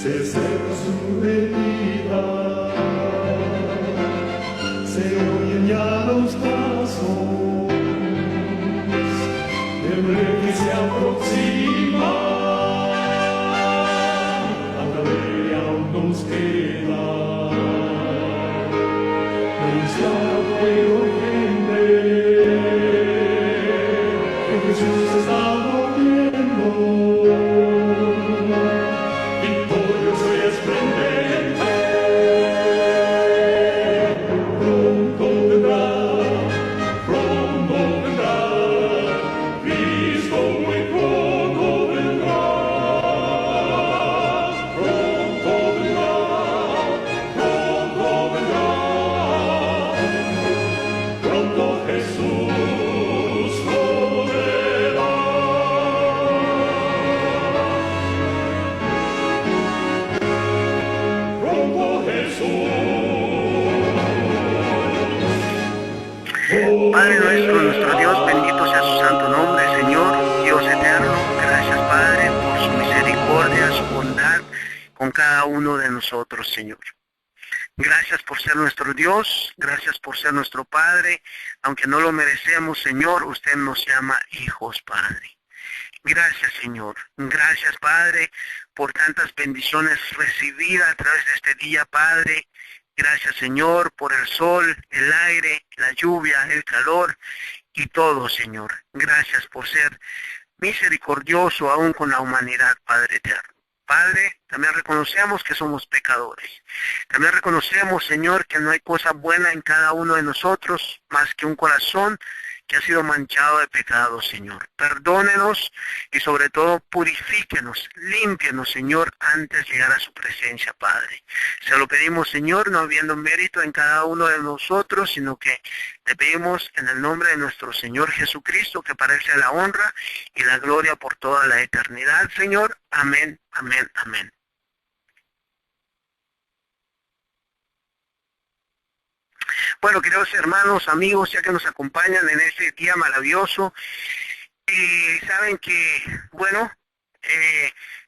se seca su herida, se oyen ya los pasos del rey que se aproxima, hasta ver aún nos queda anunciar a fuego urgente que Jesús está volviendo. Padre nuestro Dios, bendito sea su santo nombre, Señor, Dios eterno. Gracias, Padre, por su misericordia, su bondad con cada uno de nosotros, Señor. Gracias por ser nuestro Dios, gracias por ser nuestro Padre. Aunque no lo merecemos, Señor, usted nos llama hijos, Padre. Gracias, Señor. Gracias, Padre, por tantas bendiciones recibidas a través de este día, Padre. Gracias, Señor, por el sol, el aire, la lluvia, el calor y todo, Señor. Gracias por ser misericordioso aún con la humanidad, Padre eterno. Padre, también reconocemos que somos pecadores. También reconocemos, Señor, que no hay cosa buena en cada uno de nosotros más que un corazón que ha sido manchado de pecado, Señor. Perdónenos y sobre todo purifíquenos, límpienos, Señor, antes de llegar a su presencia, Padre. Se lo pedimos, Señor, no habiendo mérito en cada uno de nosotros, sino que te pedimos en el nombre de nuestro Señor Jesucristo, que para él sea la honra y la gloria por toda la eternidad, Señor. Amén, amén, amén. Bueno, queridos hermanos, amigos, ya que nos acompañan en este día maravilloso, y saben que, bueno,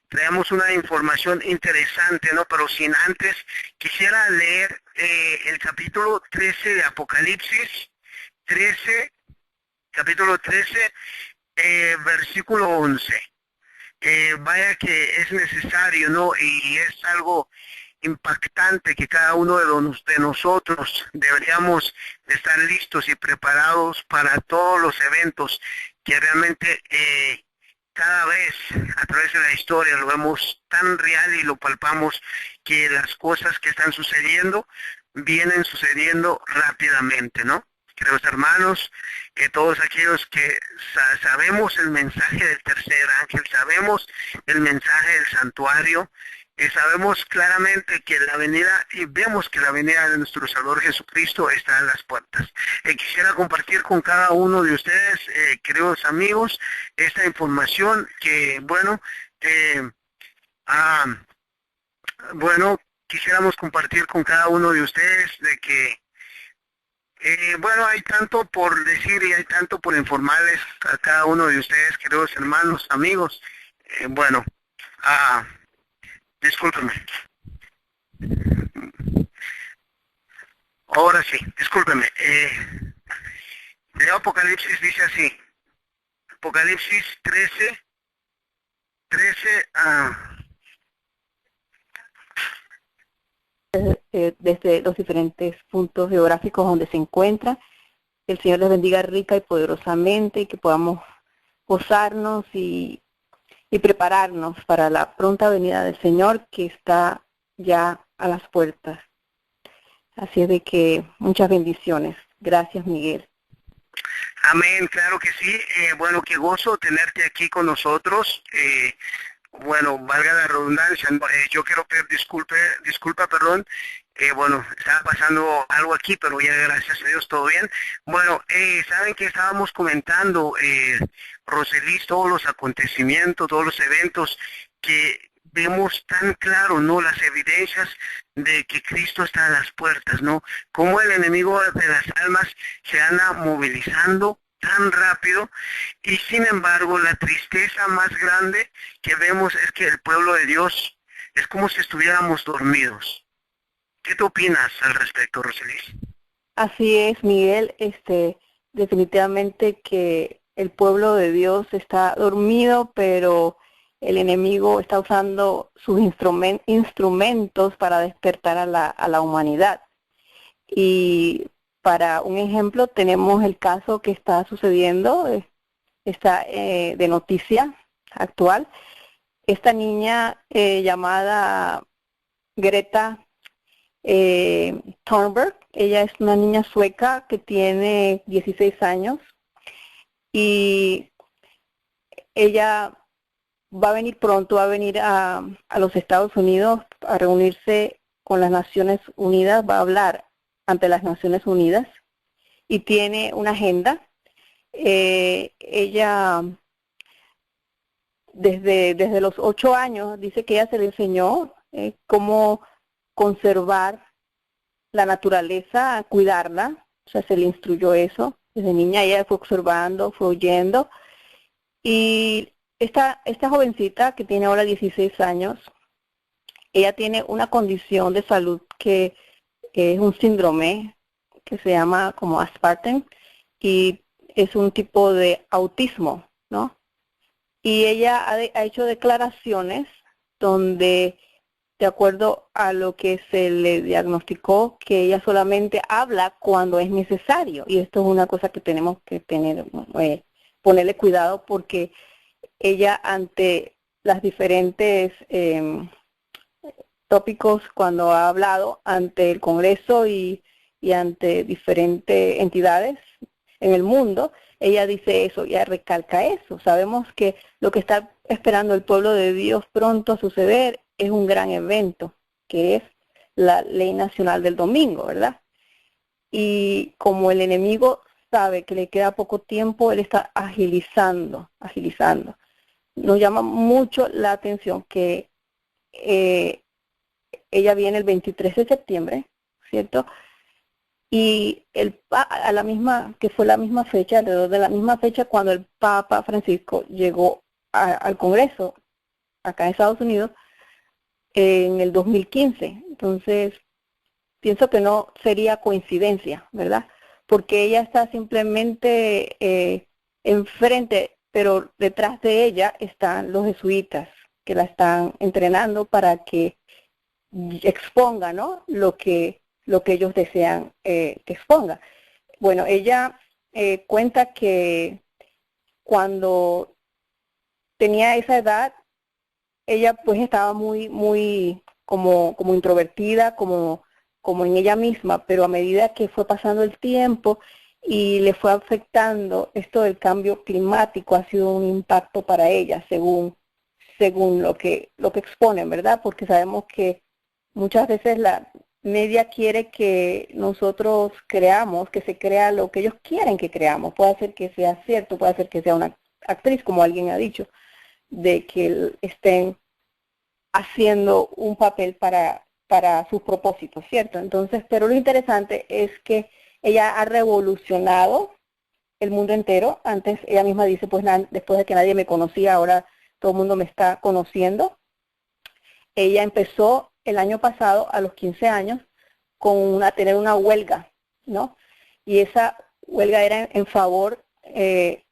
traemos una información interesante, ¿no? Pero sin antes, quisiera leer el capítulo 13 de Apocalipsis, capítulo 13, versículo 11. Vaya que es necesario, ¿no? Y es algo impactante que cada uno de nosotros deberíamos estar listos y preparados para todos los eventos que realmente cada vez a través de la historia lo vemos tan real y lo palpamos, que las cosas que están sucediendo vienen sucediendo rápidamente, ¿no? Queridos hermanos, todos aquellos que sabemos el mensaje del tercer ángel, sabemos el mensaje del santuario, sabemos claramente que la venida, y vemos que la venida de nuestro Salvador Jesucristo está en las puertas. Quisiera compartir con cada uno de ustedes, queridos amigos, esta información que, quisiéramos compartir con cada uno de ustedes de que, hay tanto por decir y hay tanto por informarles a cada uno de ustedes, queridos hermanos, amigos. Discúlpeme. Ahora sí, discúlpeme. Leo Apocalipsis, dice así. Apocalipsis 13, desde los diferentes puntos geográficos donde se encuentra. El Señor les bendiga rica y poderosamente, y que podamos gozarnos y prepararnos para la pronta venida del Señor, que está ya a las puertas. Así es de que muchas bendiciones. Gracias, Miguel. Amén, claro que sí. Qué gozo tenerte aquí con nosotros. Valga la redundancia, yo quiero pedir disculpa, estaba pasando algo aquí, pero ya gracias a Dios todo bien. Saben que estábamos comentando, Roselis, todos los acontecimientos, todos los eventos que vemos tan claro, ¿no? Las evidencias de que Cristo está a las puertas, ¿no? Cómo el enemigo de las almas se anda movilizando tan rápido, y sin embargo la tristeza más grande que vemos es que el pueblo de Dios Es como si estuviéramos dormidos. ¿Qué te opinas al respecto, Roselis? Así es, Miguel, definitivamente que el pueblo de Dios está dormido, pero el enemigo está usando sus instrumentos para despertar a la humanidad. Y para un ejemplo, tenemos el caso que está sucediendo, está de noticia actual. Esta niña llamada Greta Thunberg, ella es una niña sueca que tiene 16 años y ella va a venir pronto, va a venir a los Estados Unidos a reunirse con las Naciones Unidas, va a hablar ante las Naciones Unidas y tiene una agenda. Ella desde los 8 años dice que ella se le enseñó cómo conservar la naturaleza, cuidarla, o sea, se le instruyó eso. Desde niña ella fue observando, fue oyendo. Y esta jovencita que tiene ahora 16 años, ella tiene una condición de salud que es un síndrome que se llama como Asperger y es un tipo de autismo, ¿no? Y ella ha hecho declaraciones donde, de acuerdo a lo que se le diagnosticó, que ella solamente habla cuando es necesario. Y esto es una cosa que tenemos que tener, ponerle cuidado, porque ella ante las diferentes tópicos, cuando ha hablado ante el Congreso y ante diferentes entidades en el mundo, ella dice eso, ella recalca eso. Sabemos que lo que está esperando el pueblo de Dios pronto a suceder es un gran evento, que es la Ley Nacional del Domingo, ¿verdad? Y como el enemigo sabe que le queda poco tiempo, él está agilizando. Nos llama mucho la atención que ella viene el 23 de septiembre, ¿cierto? Y fue la misma fecha, alrededor de la misma fecha, cuando el Papa Francisco llegó al Congreso, acá en Estados Unidos, en el 2015. Entonces, pienso que no sería coincidencia, ¿verdad? Porque ella está simplemente enfrente, pero detrás de ella están los jesuitas que la están entrenando para que exponga, ¿no?, lo que ellos desean que exponga. Bueno, ella cuenta que cuando tenía esa edad, ella pues estaba muy como introvertida, como en ella misma, pero a medida que fue pasando el tiempo y le fue afectando esto del cambio climático, ha sido un impacto para ella, según lo que exponen, ¿verdad? Porque sabemos que muchas veces la media quiere que nosotros creamos, que se crea lo que ellos quieren que creamos. Puede ser que sea cierto, puede ser que sea una actriz, como alguien ha dicho, de que estén haciendo un papel para sus propósitos, ¿cierto? Entonces, pero lo interesante es que ella ha revolucionado el mundo entero. Antes ella misma dice, pues después de que nadie me conocía, ahora todo el mundo me está conociendo. Ella empezó el año pasado, a los 15 años, tener una huelga, ¿no? Y esa huelga era en favor, en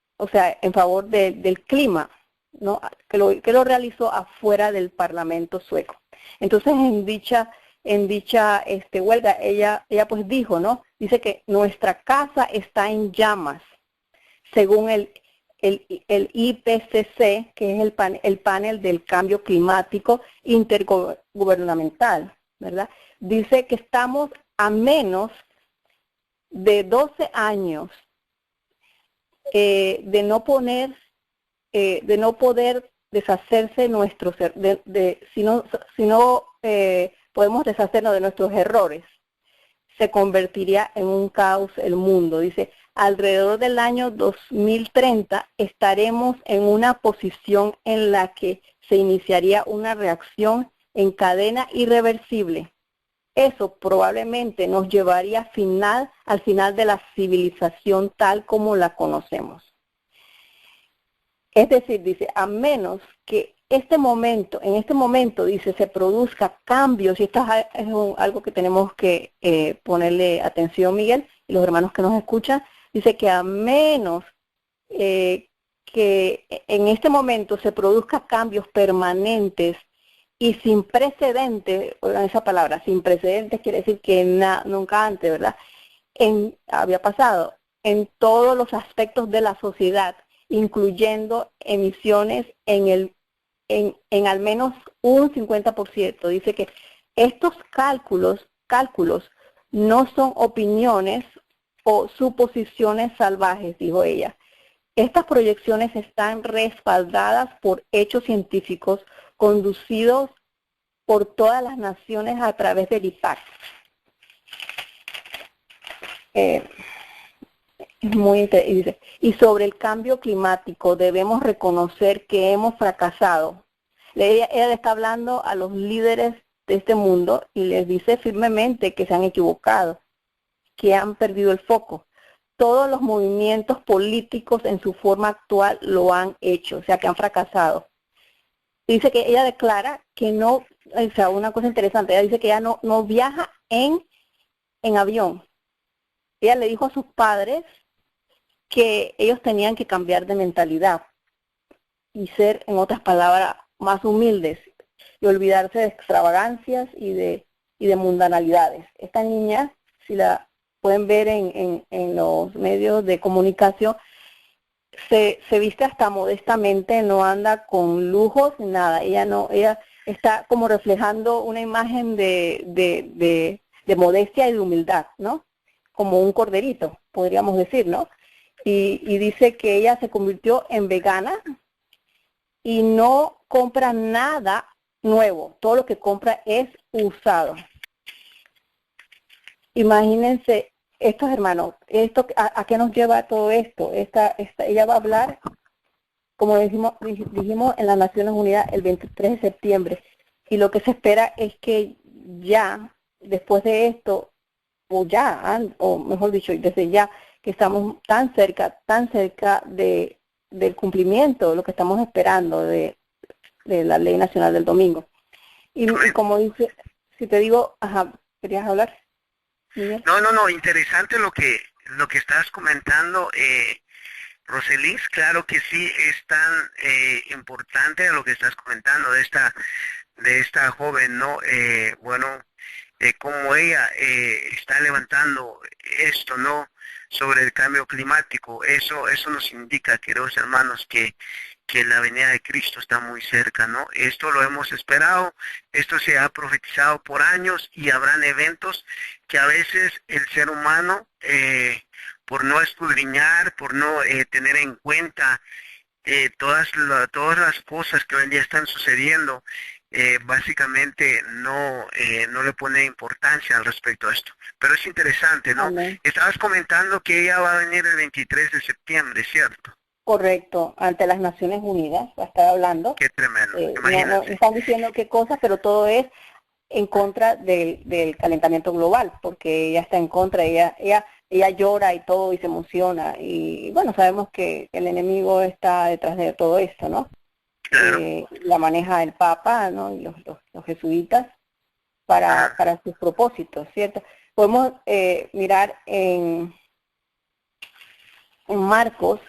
favor del clima, ¿no? Que lo realizó afuera del Parlamento sueco. Entonces, en dicha huelga, ella pues dijo, ¿no? Dice que nuestra casa está en llamas, según el IPCC, que es el panel del cambio climático intergubernamental, ¿verdad? Dice que estamos a menos de 12 años de no poder deshacerse si no podemos deshacernos de nuestros errores, se convertiría en un caos el mundo. Dice, alrededor del año 2030 estaremos en una posición en la que se iniciaría una reacción en cadena irreversible. Eso probablemente nos llevaría al final de la civilización tal como la conocemos. Es decir, dice, a menos que en este momento, dice, se produzca cambios, y esto es algo que tenemos que ponerle atención, Miguel, y los hermanos que nos escuchan, dice que a menos que en este momento se produzca cambios permanentes y sin precedentes, oigan esa palabra, sin precedentes quiere decir que nunca antes, ¿verdad? Había pasado en todos los aspectos de la sociedad, incluyendo emisiones en al menos un 50%. Dice que estos cálculos no son opiniones o suposiciones salvajes, dijo ella. Estas proyecciones están respaldadas por hechos científicos conducidos por todas las naciones a través del IPAC. Muy interesante. Y sobre el cambio climático debemos reconocer que hemos fracasado. Ella está hablando a los líderes de este mundo y les dice firmemente que se han equivocado, que han perdido el foco. Todos los movimientos políticos en su forma actual lo han hecho, o sea que han fracasado. Dice que ella declara que no, o sea, una cosa interesante, ella dice que ella no viaja en avión. Ella le dijo a sus padres que ellos tenían que cambiar de mentalidad y ser, en otras palabras, más humildes y olvidarse de extravagancias y de mundanalidades. Esta niña, si la pueden ver en los medios de comunicación, se viste hasta modestamente, no anda con lujos ni nada. Ella está como reflejando una imagen de modestia y de humildad, ¿no? Como un corderito, podríamos decir, ¿no? Y dice que ella se convirtió en vegana y no compra nada nuevo, todo lo que compra es usado. Imagínense estos hermanos, ¿a qué nos lleva todo esto? Ella va a hablar, como dijimos en las Naciones Unidas el 23 de septiembre, y lo que se espera es que ya, después de esto, o mejor dicho, desde ya, que estamos tan cerca del cumplimiento, lo que estamos esperando de la Ley Nacional del Domingo. Y como dice, si te digo, ajá, ¿querías hablar? ¿Miguel? No, interesante lo que estás comentando, Roselis. Claro que sí, es tan importante lo que estás comentando de esta joven, ¿no? Como ella está levantando esto, ¿no? Sobre el cambio climático. Eso nos indica, queridos hermanos, que la venida de Cristo está muy cerca, ¿no? Esto lo hemos esperado, esto se ha profetizado por años, y habrán eventos que a veces el ser humano, por no escudriñar, por no tener en cuenta todas las cosas que hoy en día están sucediendo, básicamente no le pone importancia al respecto a esto. Pero es interesante, ¿no? Amén. Estabas comentando que ella va a venir el 23 de septiembre, ¿cierto? Correcto, ante las Naciones Unidas, va a estar hablando. Qué tremendo, No imagínate. están diciendo qué cosas, pero todo es en contra del calentamiento global, porque ella está en contra, ella llora y todo y se emociona, y bueno, sabemos que el enemigo está detrás de todo esto, ¿no? Claro. La maneja el Papa, ¿no? Y los jesuitas para sus propósitos, ¿cierto? Podemos mirar en Marcos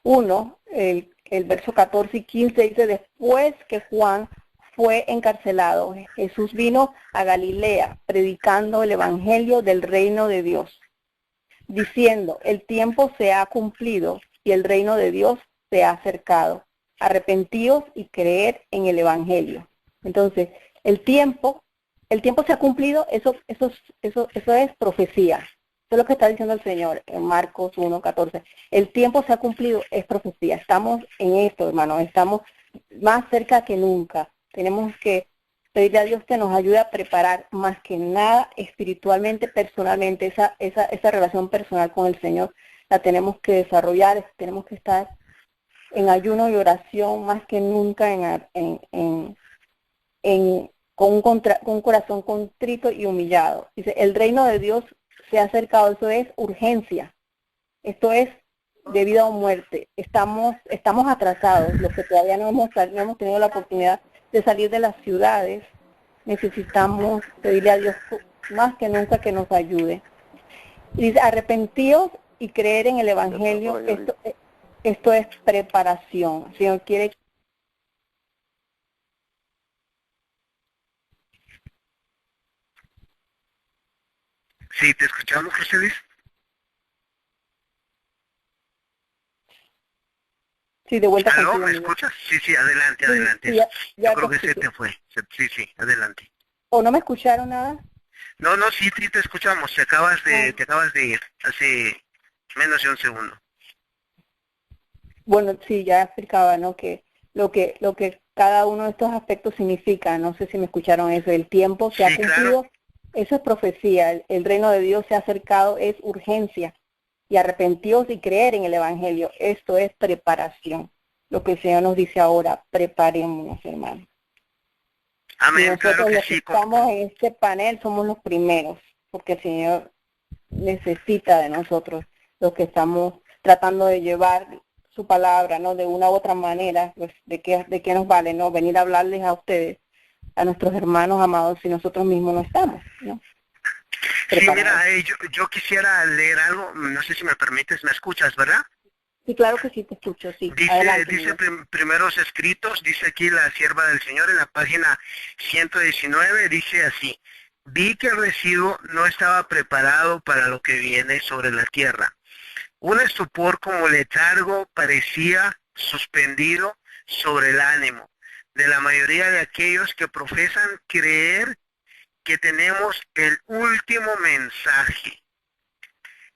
1, el verso 14 y 15 dice: después que Juan fue encarcelado, Jesús vino a Galilea predicando el evangelio del reino de Dios, diciendo: el tiempo se ha cumplido y el reino de Dios se ha acercado. Arrepentíos y creed en el evangelio. Entonces, el tiempo se ha cumplido, eso es profecía. Eso es lo que está diciendo el Señor en Marcos 1:14. El tiempo se ha cumplido, es profecía. Estamos en esto, hermanos, estamos más cerca que nunca. Tenemos que pedirle a Dios que nos ayude a preparar más que nada espiritualmente, personalmente, esa relación personal con el Señor. La tenemos que desarrollar, tenemos que estar en ayuno y oración más que nunca, con un corazón contrito y humillado. Dice: el reino de Dios se ha acercado. Eso es urgencia. Esto es de vida o muerte. Estamos atrasados, los que todavía no hemos tenido la oportunidad de salir de las ciudades. Necesitamos pedirle a Dios más que nunca que nos ayude. Y dice, arrepentíos y creer en el Evangelio. Esto es preparación. El Señor quiere. Sí, te escuchamos, José Luis. Sí, de vuelta ¿Aló? contigo, ¿Me Miguel. escuchas? Sí, adelante, Sí, adelante. sí, ya Yo creo que contigo. se te fue. Sí, adelante. ¿O no me escucharon nada? No, sí te escuchamos. Te acabas de ir hace menos de un segundo. Bueno, sí, ya explicaba, ¿no? Que lo que cada uno de estos aspectos significa. No sé si me escucharon eso. El tiempo se ha Sí, cumplido. claro. Eso es profecía. El reino de Dios se ha acercado, es urgencia. Y arrepentíos y creer en el Evangelio. Esto es preparación. Lo que el Señor nos dice ahora, preparémonos, hermanos. Y Amén, claro nosotros que los que sí. estamos en este panel somos los primeros, porque el Señor necesita de nosotros, los que estamos tratando de llevar su palabra, ¿no? De una u otra manera, pues, ¿de qué nos vale, no? Venir a hablarles a ustedes, a nuestros hermanos amados, si nosotros mismos no estamos, ¿no? Sí, mira, yo quisiera leer algo. No sé si me permites, me escuchas, ¿verdad? Sí, claro que sí, te escucho, sí. Dice Adelante, primeros escritos, dice aquí la sierva del Señor en la página 119, dice así: vi que el residuo no estaba preparado para lo que viene sobre la tierra. Un estupor como letargo parecía suspendido sobre el ánimo de la mayoría de aquellos que profesan creer que tenemos el último mensaje.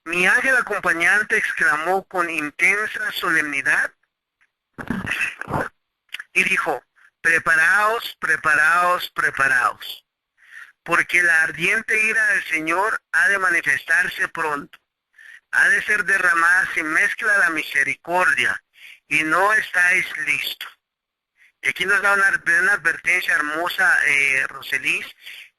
Mi ángel acompañante exclamó con intensa solemnidad y dijo: preparaos, preparaos, preparaos, porque la ardiente ira del Señor ha de manifestarse pronto, ha de ser derramada sin mezcla la misericordia, y no estáis listos. Y aquí nos da una advertencia hermosa, Roselís,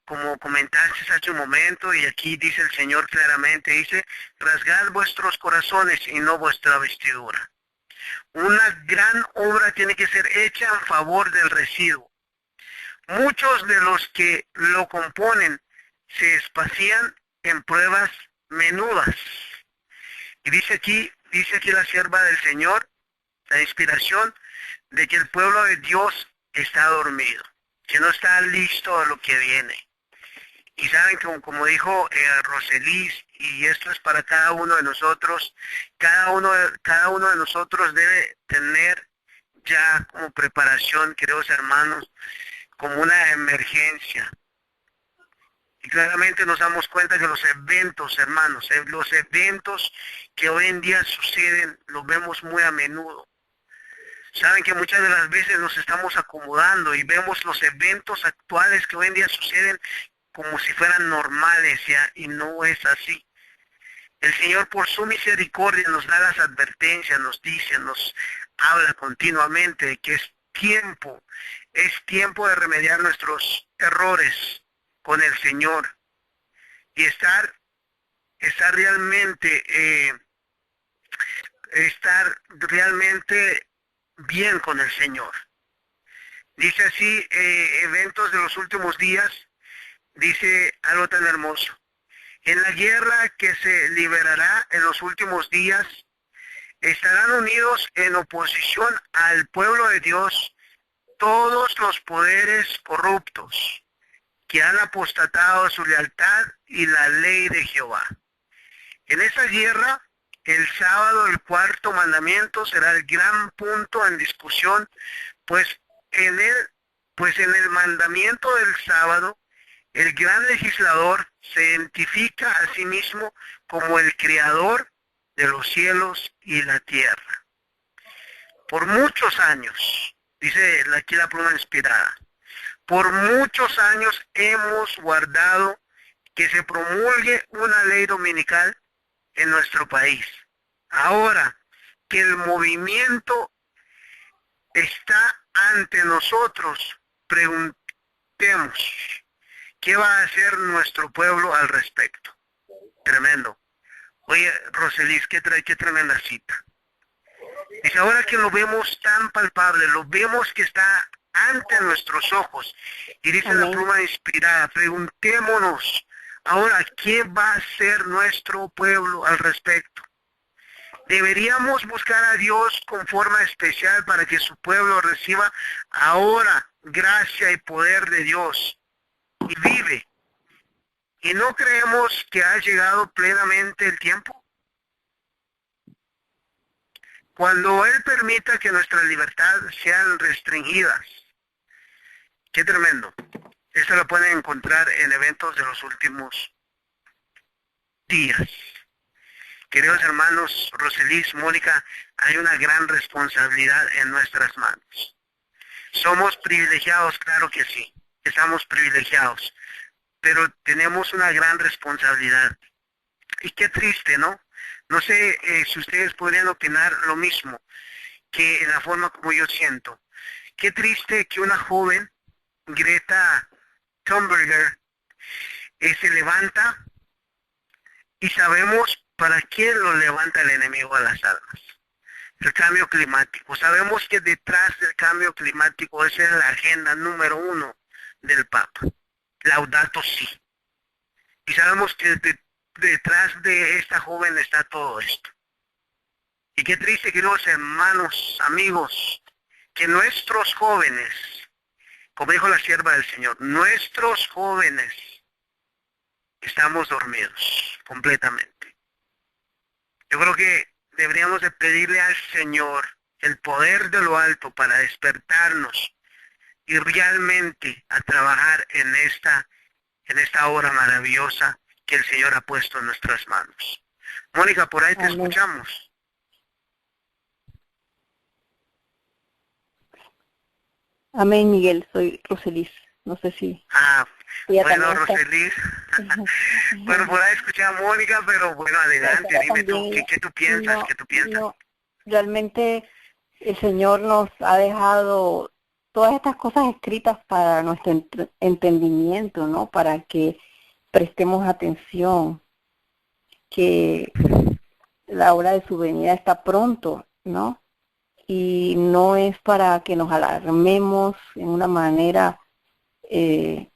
como comentaste hace un momento, y aquí dice el Señor claramente, dice: rasgad vuestros corazones y no vuestra vestidura. Una gran obra tiene que ser hecha en favor del residuo. Muchos de los que lo componen se espacían en pruebas menudas. Y dice aquí la sierva del Señor, la inspiración, de que el pueblo de Dios está dormido, que no está listo a lo que viene. Y saben, como dijo Roselís, y esto es para cada uno de nosotros, cada uno de nosotros debe tener ya como preparación, queridos hermanos, como una emergencia. Y claramente nos damos cuenta que los eventos, hermanos, los eventos que hoy en día suceden, los vemos muy a menudo. Saben que muchas de las veces nos estamos acomodando y vemos los eventos actuales que hoy en día suceden como si fueran normales, ¿ya? Y no es así. El Señor, por su misericordia, nos da las advertencias, nos dice, nos habla continuamente de que es tiempo de remediar nuestros errores con el Señor y estar realmente bien con el Señor. Dice así, eventos de los últimos días, dice algo tan hermoso: en la guerra que se librará en los últimos días, estarán unidos en oposición al pueblo de Dios todos los poderes corruptos que han apostatado su lealtad y la ley de Jehová. En esa guerra, el sábado, el cuarto mandamiento, será el gran punto en discusión, pues en el mandamiento del sábado, el gran legislador se identifica a sí mismo como el creador de los cielos y la tierra. Por muchos años, dice aquí la pluma inspirada, por muchos años hemos guardado que se promulgue una ley dominical en nuestro país. Ahora que el movimiento está ante nosotros, preguntemos, ¿qué va a hacer nuestro pueblo al respecto? Tremendo. Oye, Roselís, qué tremenda cita. Dice, ahora que lo vemos tan palpable, lo vemos que está ante nuestros ojos. Y dice la Amén. pluma inspirada, preguntémonos, ahora, ¿qué va a hacer nuestro pueblo al respecto? Deberíamos buscar a Dios con forma especial para que su pueblo reciba ahora gracia y poder de Dios y vive. ¿Y no creemos que ha llegado plenamente el tiempo? Cuando Él permita que nuestra libertad sean restringidas. Qué tremendo. Esto lo pueden encontrar en eventos de los últimos días. Queridos hermanos, Roselis, Mónica, hay una gran responsabilidad en nuestras manos. ¿Somos privilegiados? Claro que sí. Estamos privilegiados. Pero tenemos una gran responsabilidad. Y qué triste, ¿no? No sé si ustedes podrían opinar lo mismo que en la forma como yo siento. Qué triste que una joven, Greta Thunberg, se levanta y sabemos para quién lo levanta el enemigo a las almas. El cambio climático. Sabemos que detrás del cambio climático esa es la agenda número 1 del Papa. Laudato Si. Y sabemos que detrás de esta joven está todo esto. Y qué triste, queridos hermanos, amigos, que nuestros jóvenes, como dijo la sierva del Señor, nuestros jóvenes estamos dormidos completamente. Yo creo que deberíamos de pedirle al Señor el poder de lo alto para despertarnos y realmente a trabajar en esta obra maravillosa que el Señor ha puesto en nuestras manos. Mónica, por ahí te Amén. escuchamos. Amén, Miguel. Soy Roselis. No sé si ella Bueno, también está. Roselis. Bueno, por ahí escuché a Mónica, pero bueno, adelante, Ella dime tú, también. ¿qué tú piensas? No, ¿Qué tú piensas? no. Realmente el Señor nos ha dejado todas estas cosas escritas para nuestro entendimiento, ¿no? Para que prestemos atención, que la hora de su venida está pronto, ¿no? Y no es para que nos alarmemos en una manera de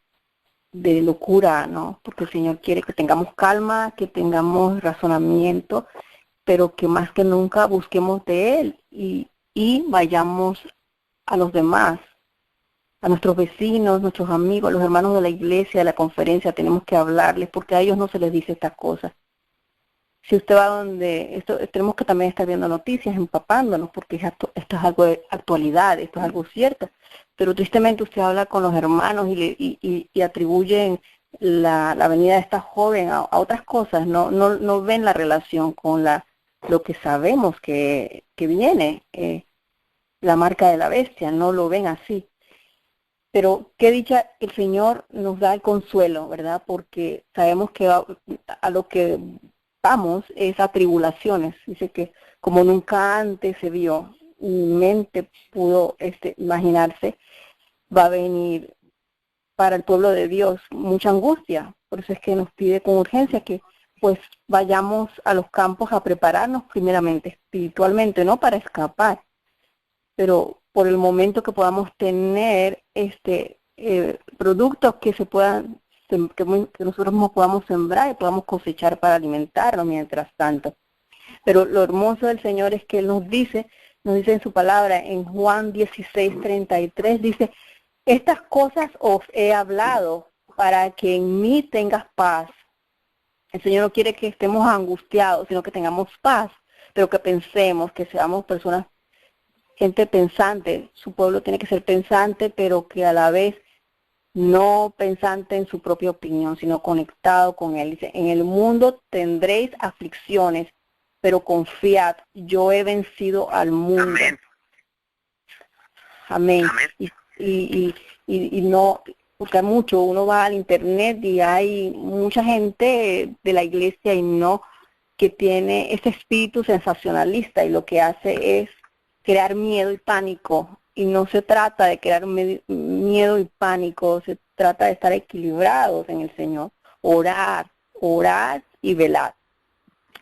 locura, ¿no? Porque el Señor quiere que tengamos calma, que tengamos razonamiento, pero que más que nunca busquemos de Él y vayamos a los demás, a nuestros vecinos, nuestros amigos, a los hermanos de la iglesia, de la conferencia, tenemos que hablarles porque a ellos no se les dice estas cosas. Si usted va tenemos que también estar viendo noticias, empapándonos, porque esto es algo de actualidad, esto es algo cierto. Pero tristemente usted habla con los hermanos y atribuyen la venida de esta joven a otras cosas, no ven la relación con lo que sabemos que viene, la marca de la bestia, no lo ven así. Pero qué dicha, el Señor nos da el consuelo, ¿verdad? Porque sabemos que a lo que vamos es a tribulaciones. Dice que como nunca antes se vio, mi mente pudo imaginarse, va a venir para el pueblo de Dios mucha angustia. Por eso es que nos pide con urgencia que pues vayamos a los campos a prepararnos primeramente espiritualmente, no para escapar, pero por el momento que podamos tener productos que se puedan, que nosotros mismos podamos sembrar y podamos cosechar para alimentarnos mientras tanto. Pero lo hermoso del Señor es que Él nos dice en su palabra, en Juan 16:33, dice, estas cosas os he hablado para que en mí tengas paz. El Señor no quiere que estemos angustiados, sino que tengamos paz, pero que pensemos, que seamos personas, gente pensante. Su pueblo tiene que ser pensante, pero que a la vez no pensante en su propia opinión, sino conectado con Él. Dice, en el mundo tendréis aflicciones, pero confiad, yo he vencido al mundo. Amén. Amén. Amén. Y no, porque uno va al internet y hay mucha gente de la iglesia y no, que tiene ese espíritu sensacionalista y lo que hace es crear miedo y pánico. Y no se trata de crear miedo y pánico, se trata de estar equilibrados en el Señor. Orar y velar.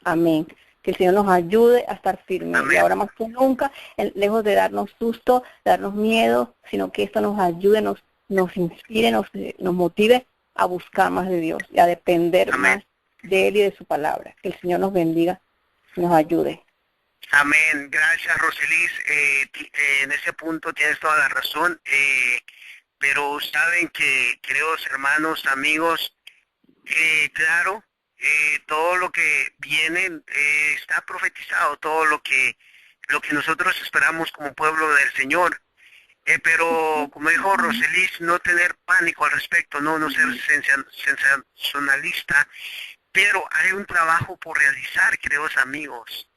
Amén. Que el Señor nos ayude a estar firmes. Amén. Y ahora más que nunca, lejos de darnos susto, darnos miedo, sino que esto nos ayude, nos inspire, nos motive a buscar más de Dios y a depender Amén. más de Él y de su palabra. Que el Señor nos bendiga y nos ayude. Amén. Gracias, Roselis. En ese punto tienes toda la razón. Pero saben que, queridos hermanos, amigos, claro, todo lo que viene está profetizado, todo lo que nosotros esperamos como pueblo del Señor. Pero como dijo Roselis, no tener pánico al respecto, no ser sensacionalista, pero hay un trabajo por realizar, queridos amigos,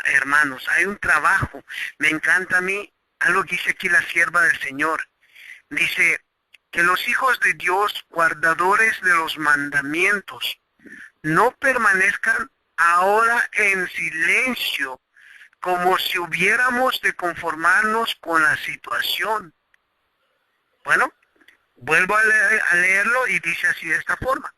hermanos, hay un trabajo. Me encanta a mí algo que dice aquí la sierva del Señor. Dice que los hijos de Dios, guardadores de los mandamientos, no permanezcan ahora en silencio, como si hubiéramos de conformarnos con la situación. Bueno, vuelvo a leerlo y dice así de esta forma.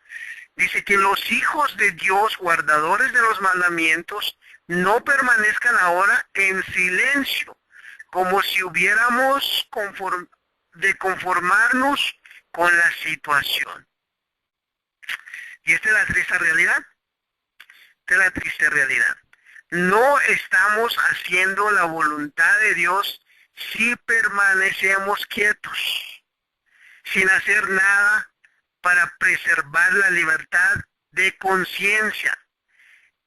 Dice que los hijos de Dios, guardadores de los mandamientos, no permanezcan ahora en silencio, como si hubiéramos de conformarnos con la situación. Y esta es la triste realidad. Esta es la triste realidad. No estamos haciendo la voluntad de Dios si permanecemos quietos, sin hacer nada para preservar la libertad de conciencia.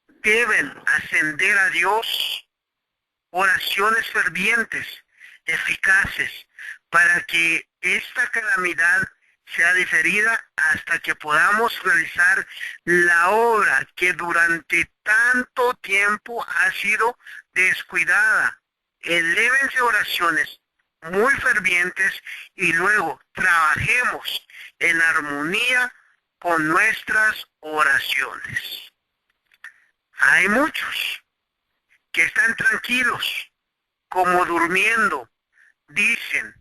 Deben ascender a Dios oraciones fervientes, eficaces, para que esta calamidad sea diferida hasta que podamos realizar la obra que durante tanto tiempo ha sido descuidada. Elévense oraciones muy fervientes y luego trabajemos en armonía con nuestras oraciones. Hay muchos que están tranquilos, como durmiendo. Dicen,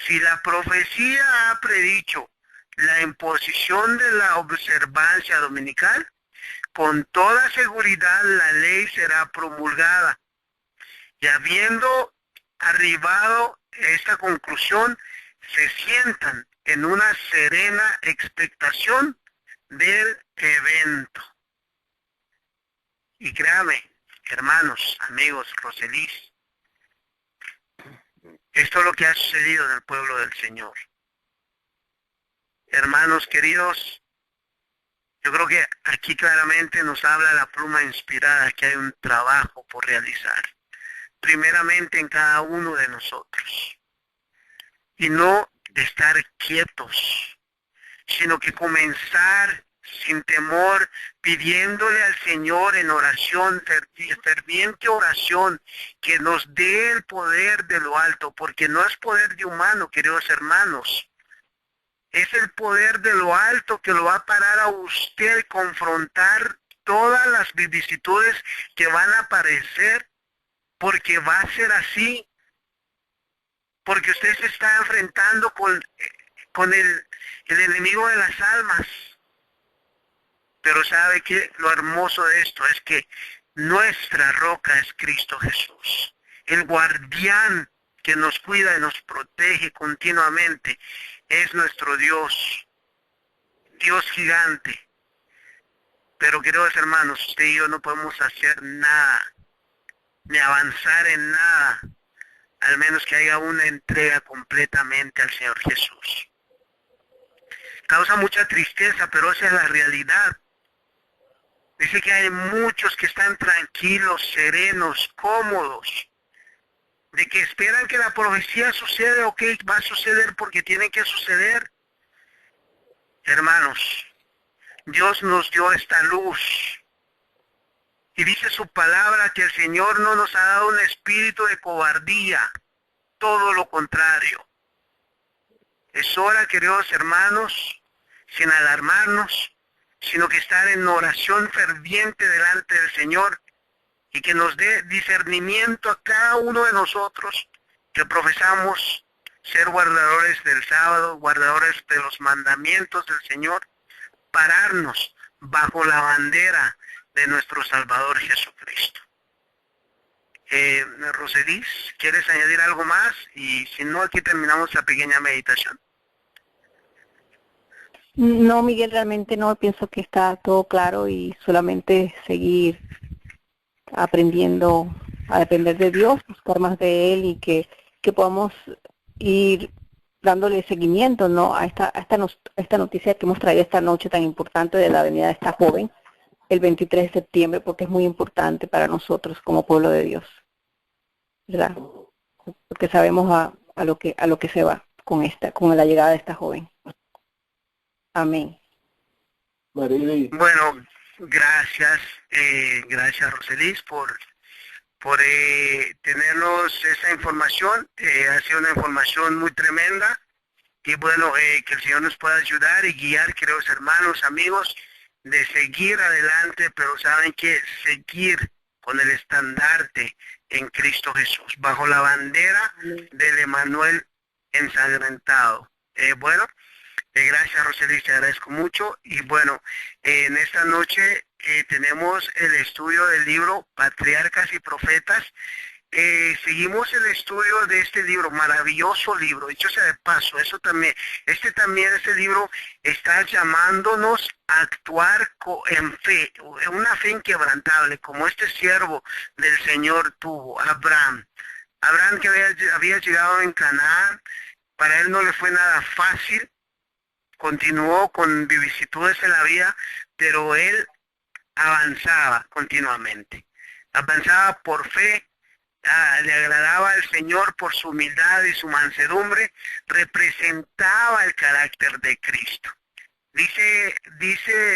si la profecía ha predicho la imposición de la observancia dominical, con toda seguridad la ley será promulgada. Y habiendo arribado a esta conclusión, se sientan en una serena expectación del evento. Y créame, hermanos, amigos, Roselis, esto es lo que ha sucedido en el pueblo del Señor. Hermanos queridos, yo creo que aquí claramente nos habla la pluma inspirada que hay un trabajo por realizar, primeramente en cada uno de nosotros. Y no de estar quietos, sino que comenzar sin temor, pidiéndole al Señor en oración, ferviente oración, que nos dé el poder de lo alto, porque no es poder de humano, queridos hermanos. Es el poder de lo alto que lo va a parar a usted confrontar todas las vicisitudes que van a aparecer, porque va a ser así, porque usted se está enfrentando con el enemigo de las almas. Pero sabe que lo hermoso de esto es que nuestra roca es Cristo Jesús, el guardián que nos cuida y nos protege continuamente. Es nuestro Dios, Dios gigante. Pero queridos hermanos, usted y yo no podemos hacer nada, ni avanzar en nada, al menos que haya una entrega completamente al Señor Jesús. Causa mucha tristeza, pero esa es la realidad. Dice que hay muchos que están tranquilos, serenos, cómodos, de que esperan que la profecía suceda, ok, va a suceder porque tiene que suceder. Hermanos, Dios nos dio esta luz. Y dice su palabra que el Señor no nos ha dado un espíritu de cobardía, todo lo contrario. Es hora, queridos hermanos, sin alarmarnos, sino que estar en oración ferviente delante del Señor y que nos dé discernimiento a cada uno de nosotros que profesamos ser guardadores del sábado, guardadores de los mandamientos del Señor, pararnos bajo la bandera de nuestro Salvador Jesucristo. Roselis, ¿quieres añadir algo más? Y si no, aquí terminamos la pequeña meditación. No, Miguel, realmente no. Pienso que está todo claro y solamente seguir aprendiendo a depender de Dios, buscar más de Él y que podamos ir dándole seguimiento, ¿no? a esta noticia que hemos traído esta noche tan importante de la venida de esta joven el 23 de septiembre, porque es muy importante para nosotros como pueblo de Dios, ¿verdad? Porque sabemos a lo que se va con la llegada de esta joven. Amén. Marily. Bueno, gracias Roselis por tenernos esa información. Ha sido una información muy tremenda y bueno, que el Señor nos pueda ayudar y guiar, queridos hermanos, amigos, de seguir adelante, pero saben que seguir con el estandarte en Cristo Jesús, bajo la bandera del Emmanuel ensangrentado. Gracias Roselis, te agradezco mucho. Y bueno, en esta noche tenemos el estudio del libro Patriarcas y Profetas. Seguimos el estudio de este libro, maravilloso libro, dicho sea de paso, este libro está llamándonos a actuar en fe, una fe inquebrantable, como este siervo del Señor tuvo, Abraham que había llegado en Canaán. Para él no le fue nada fácil, continuó con vicisitudes en la vida, pero él avanzaba continuamente, avanzaba por fe. Le agradaba al Señor por su humildad y su mansedumbre, representaba el carácter de Cristo. Dice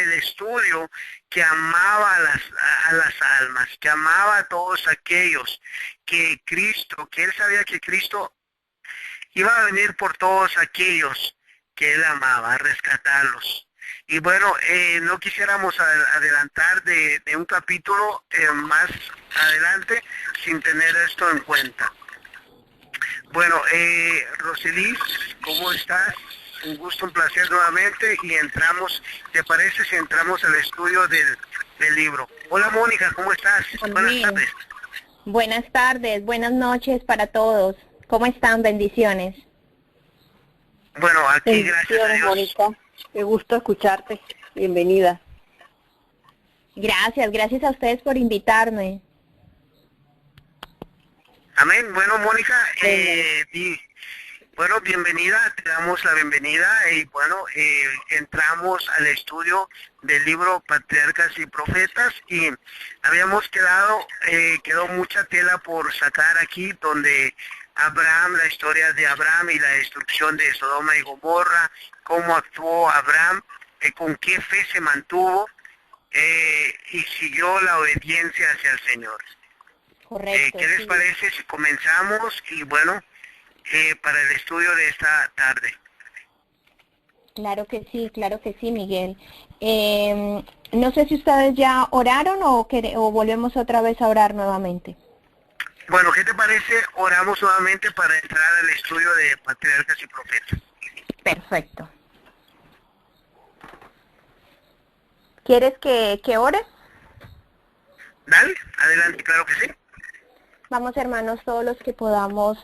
el estudio que amaba a las almas, que amaba a todos aquellos que él sabía que Cristo iba a venir por todos aquellos que él amaba, a rescatarlos. Y bueno, no quisiéramos adelantar de un capítulo más adelante sin tener esto en cuenta. Bueno, Roselis, ¿cómo estás? Un gusto, un placer nuevamente y ¿te parece si entramos al estudio del libro? Hola Mónica, ¿cómo estás? Buenas tardes. Buenas tardes, buenas noches para todos. ¿Cómo están? Bendiciones. Bueno, aquí gracias a Dios. Mónica. Qué gusto escucharte. Bienvenida. Gracias a ustedes por invitarme. Amén. Bueno, Mónica, bienvenida, te damos la bienvenida y bueno, entramos al estudio del libro Patriarcas y Profetas y habíamos quedó mucha tela por sacar aquí, donde la historia de Abraham y la destrucción de Sodoma y Gomorra, cómo actuó Abraham, con qué fe se mantuvo y siguió la obediencia hacia el Señor. Correcto. ¿Qué les parece si comenzamos? Y bueno, para el estudio de esta tarde. Claro que sí, Miguel. No sé si ustedes ya oraron o volvemos otra vez a orar nuevamente. Bueno, ¿qué te parece? Oramos nuevamente para entrar al estudio de Patriarcas y Profetas. Perfecto. ¿Quieres que ore? Dale, adelante, claro que sí. Vamos, hermanos, todos los que podamos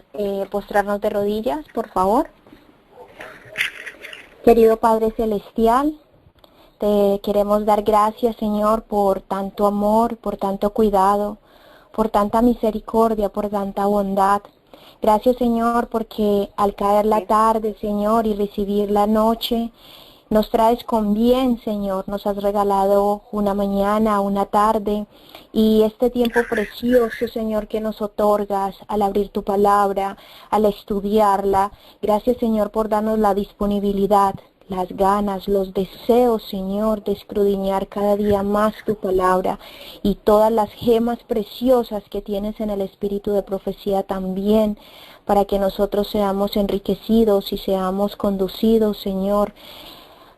postrarnos de rodillas, por favor. Querido Padre Celestial, te queremos dar gracias, Señor, por tanto amor, por tanto cuidado, por tanta misericordia, por tanta bondad. Gracias, Señor, porque al caer la tarde, Señor, y recibir la noche, nos traes con bien, Señor. Nos has regalado una mañana, una tarde, y este tiempo precioso, Señor, que nos otorgas al abrir tu palabra, al estudiarla. Gracias, Señor, por darnos la disponibilidad, las ganas, los deseos, Señor, de escudriñar cada día más tu palabra y todas las gemas preciosas que tienes en el espíritu de profecía también, para que nosotros seamos enriquecidos y seamos conducidos, Señor,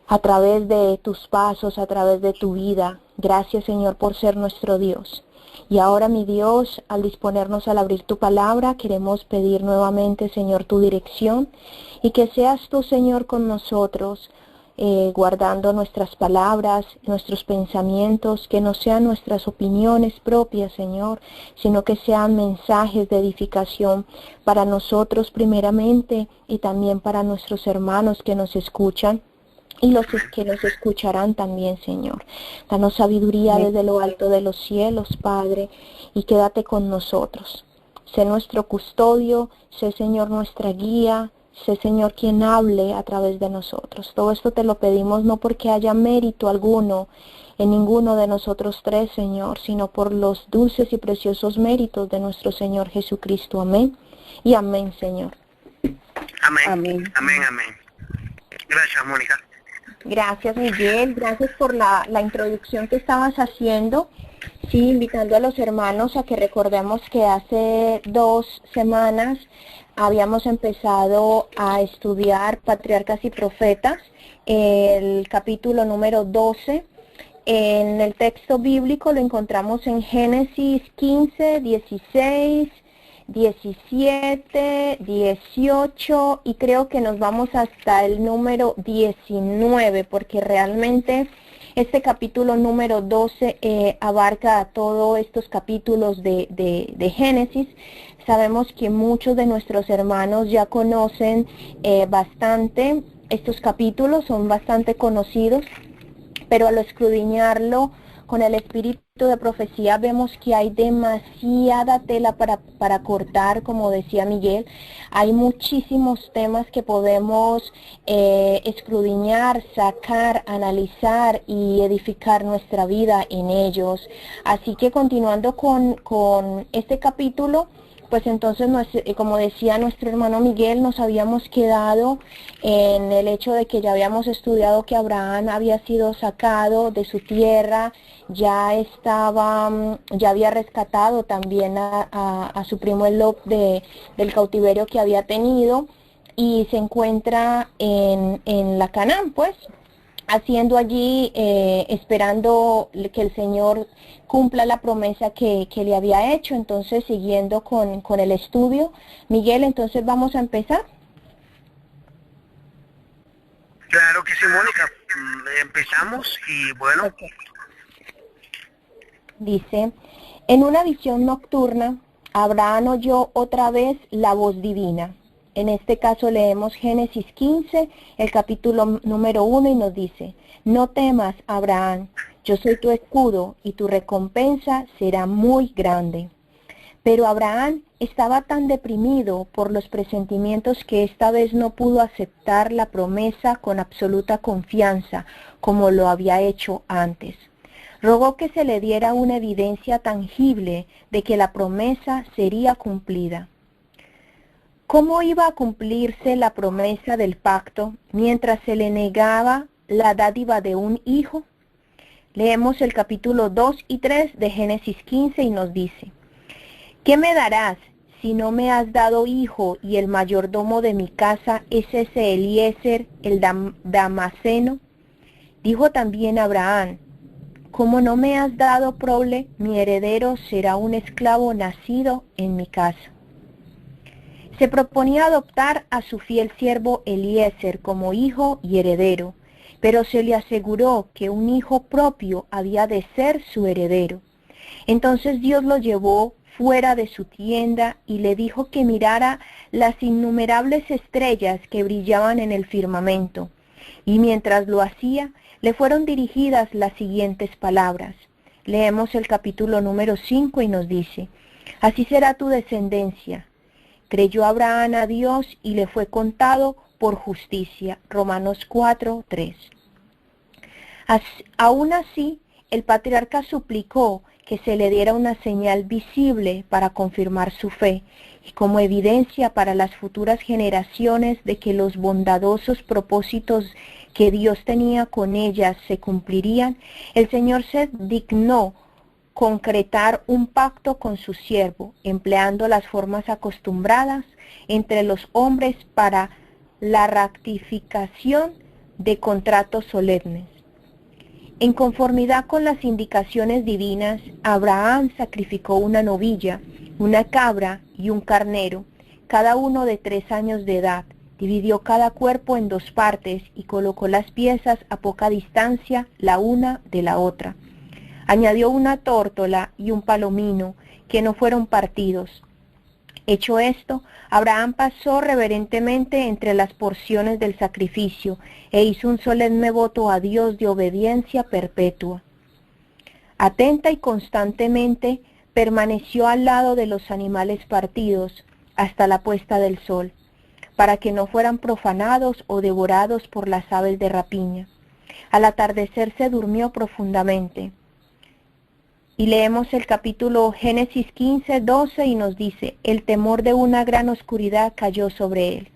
a través de tus pasos, a través de tu vida. Gracias, Señor, por ser nuestro Dios. Y ahora, mi Dios, al disponernos al abrir tu palabra, queremos pedir nuevamente, Señor, tu dirección y que seas tú, Señor, con nosotros, guardando nuestras palabras, nuestros pensamientos, que no sean nuestras opiniones propias, Señor, sino que sean mensajes de edificación para nosotros primeramente y también para nuestros hermanos que nos escuchan y los que nos escucharán también, Señor. Danos sabiduría desde lo alto de los cielos, Padre, y quédate con nosotros. Sé nuestro custodio, sé, Señor, nuestra guía, sé, Señor, quien hable a través de nosotros. Todo esto te lo pedimos no porque haya mérito alguno en ninguno de nosotros tres, Señor, sino por los dulces y preciosos méritos de nuestro Señor Jesucristo. Amén y amén, Señor. Amén. Amén. Amén, amén. Gracias, Mónica. Gracias, Miguel. Gracias por la introducción que estabas haciendo. Sí, invitando a los hermanos a que recordemos que hace 2 semanas habíamos empezado a estudiar Patriarcas y Profetas, el capítulo número 12. En el texto bíblico lo encontramos en Génesis 15, 16, 17, 18 y creo que nos vamos hasta el número 19, porque realmente este capítulo número 12 abarca a todos estos capítulos de Génesis. Sabemos que muchos de nuestros hermanos ya conocen bastante estos capítulos, son bastante conocidos, pero al escudriñarlo con el espíritu de profecía vemos que hay demasiada tela para cortar, como decía Miguel. Hay muchísimos temas que podemos escudriñar, sacar, analizar y edificar nuestra vida en ellos. Así que continuando con este capítulo, pues entonces, como decía nuestro hermano Miguel, nos habíamos quedado en el hecho de que ya habíamos estudiado que Abraham había sido sacado de su tierra, ya había rescatado también a su primo Lot del cautiverio que había tenido y se encuentra en la Canaán, pues, haciendo allí, esperando que el Señor cumpla la promesa que le había hecho. Entonces, siguiendo con el estudio, Miguel, entonces vamos a empezar. Claro que sí, Mónica. Empezamos y bueno. Okay. Dice, en una visión nocturna, Abraham oyó otra vez la voz divina. En este caso leemos Génesis 15, el capítulo número 1 y nos dice, no temas, Abraham, yo soy tu escudo y tu recompensa será muy grande. Pero Abraham estaba tan deprimido por los presentimientos que esta vez no pudo aceptar la promesa con absoluta confianza como lo había hecho antes. Rogó que se le diera una evidencia tangible de que la promesa sería cumplida. ¿Cómo iba a cumplirse la promesa del pacto mientras se le negaba la dádiva de un hijo? Leemos el capítulo 2 y 3 de Génesis 15 y nos dice, ¿qué me darás si no me has dado hijo y el mayordomo de mi casa es ese Eliezer, el Damaseno? Dijo también Abraham, como no me has dado prole, mi heredero será un esclavo nacido en mi casa. Se proponía adoptar a su fiel siervo Eliezer como hijo y heredero, pero se le aseguró que un hijo propio había de ser su heredero. Entonces Dios lo llevó fuera de su tienda y le dijo que mirara las innumerables estrellas que brillaban en el firmamento. Y mientras lo hacía, le fueron dirigidas las siguientes palabras. Leemos el capítulo número 5 y nos dice, así será tu descendencia. Creyó Abraham a Dios y le fue contado por justicia. Romanos 4, 3. Aún así, el patriarca suplicó que se le diera una señal visible para confirmar su fe y como evidencia para las futuras generaciones de que los bondadosos propósitos que Dios tenía con ellas se cumplirían. El Señor se dignó concretar un pacto con su siervo, empleando las formas acostumbradas entre los hombres para la ratificación de contratos solemnes. En conformidad con las indicaciones divinas, Abraham sacrificó una novilla, una cabra y un carnero, cada uno de 3 años de edad, dividió cada cuerpo en 2 partes y colocó las piezas a poca distancia la una de la otra. Añadió una tórtola y un palomino que no fueron partidos. Hecho esto, Abraham pasó reverentemente entre las porciones del sacrificio e hizo un solemne voto a Dios de obediencia perpetua. Atenta y constantemente permaneció al lado de los animales partidos hasta la puesta del sol, para que no fueran profanados o devorados por las aves de rapiña. Al atardecer se durmió profundamente. Y leemos el capítulo Génesis 15, 12 y nos dice: el temor de una gran oscuridad cayó sobre él.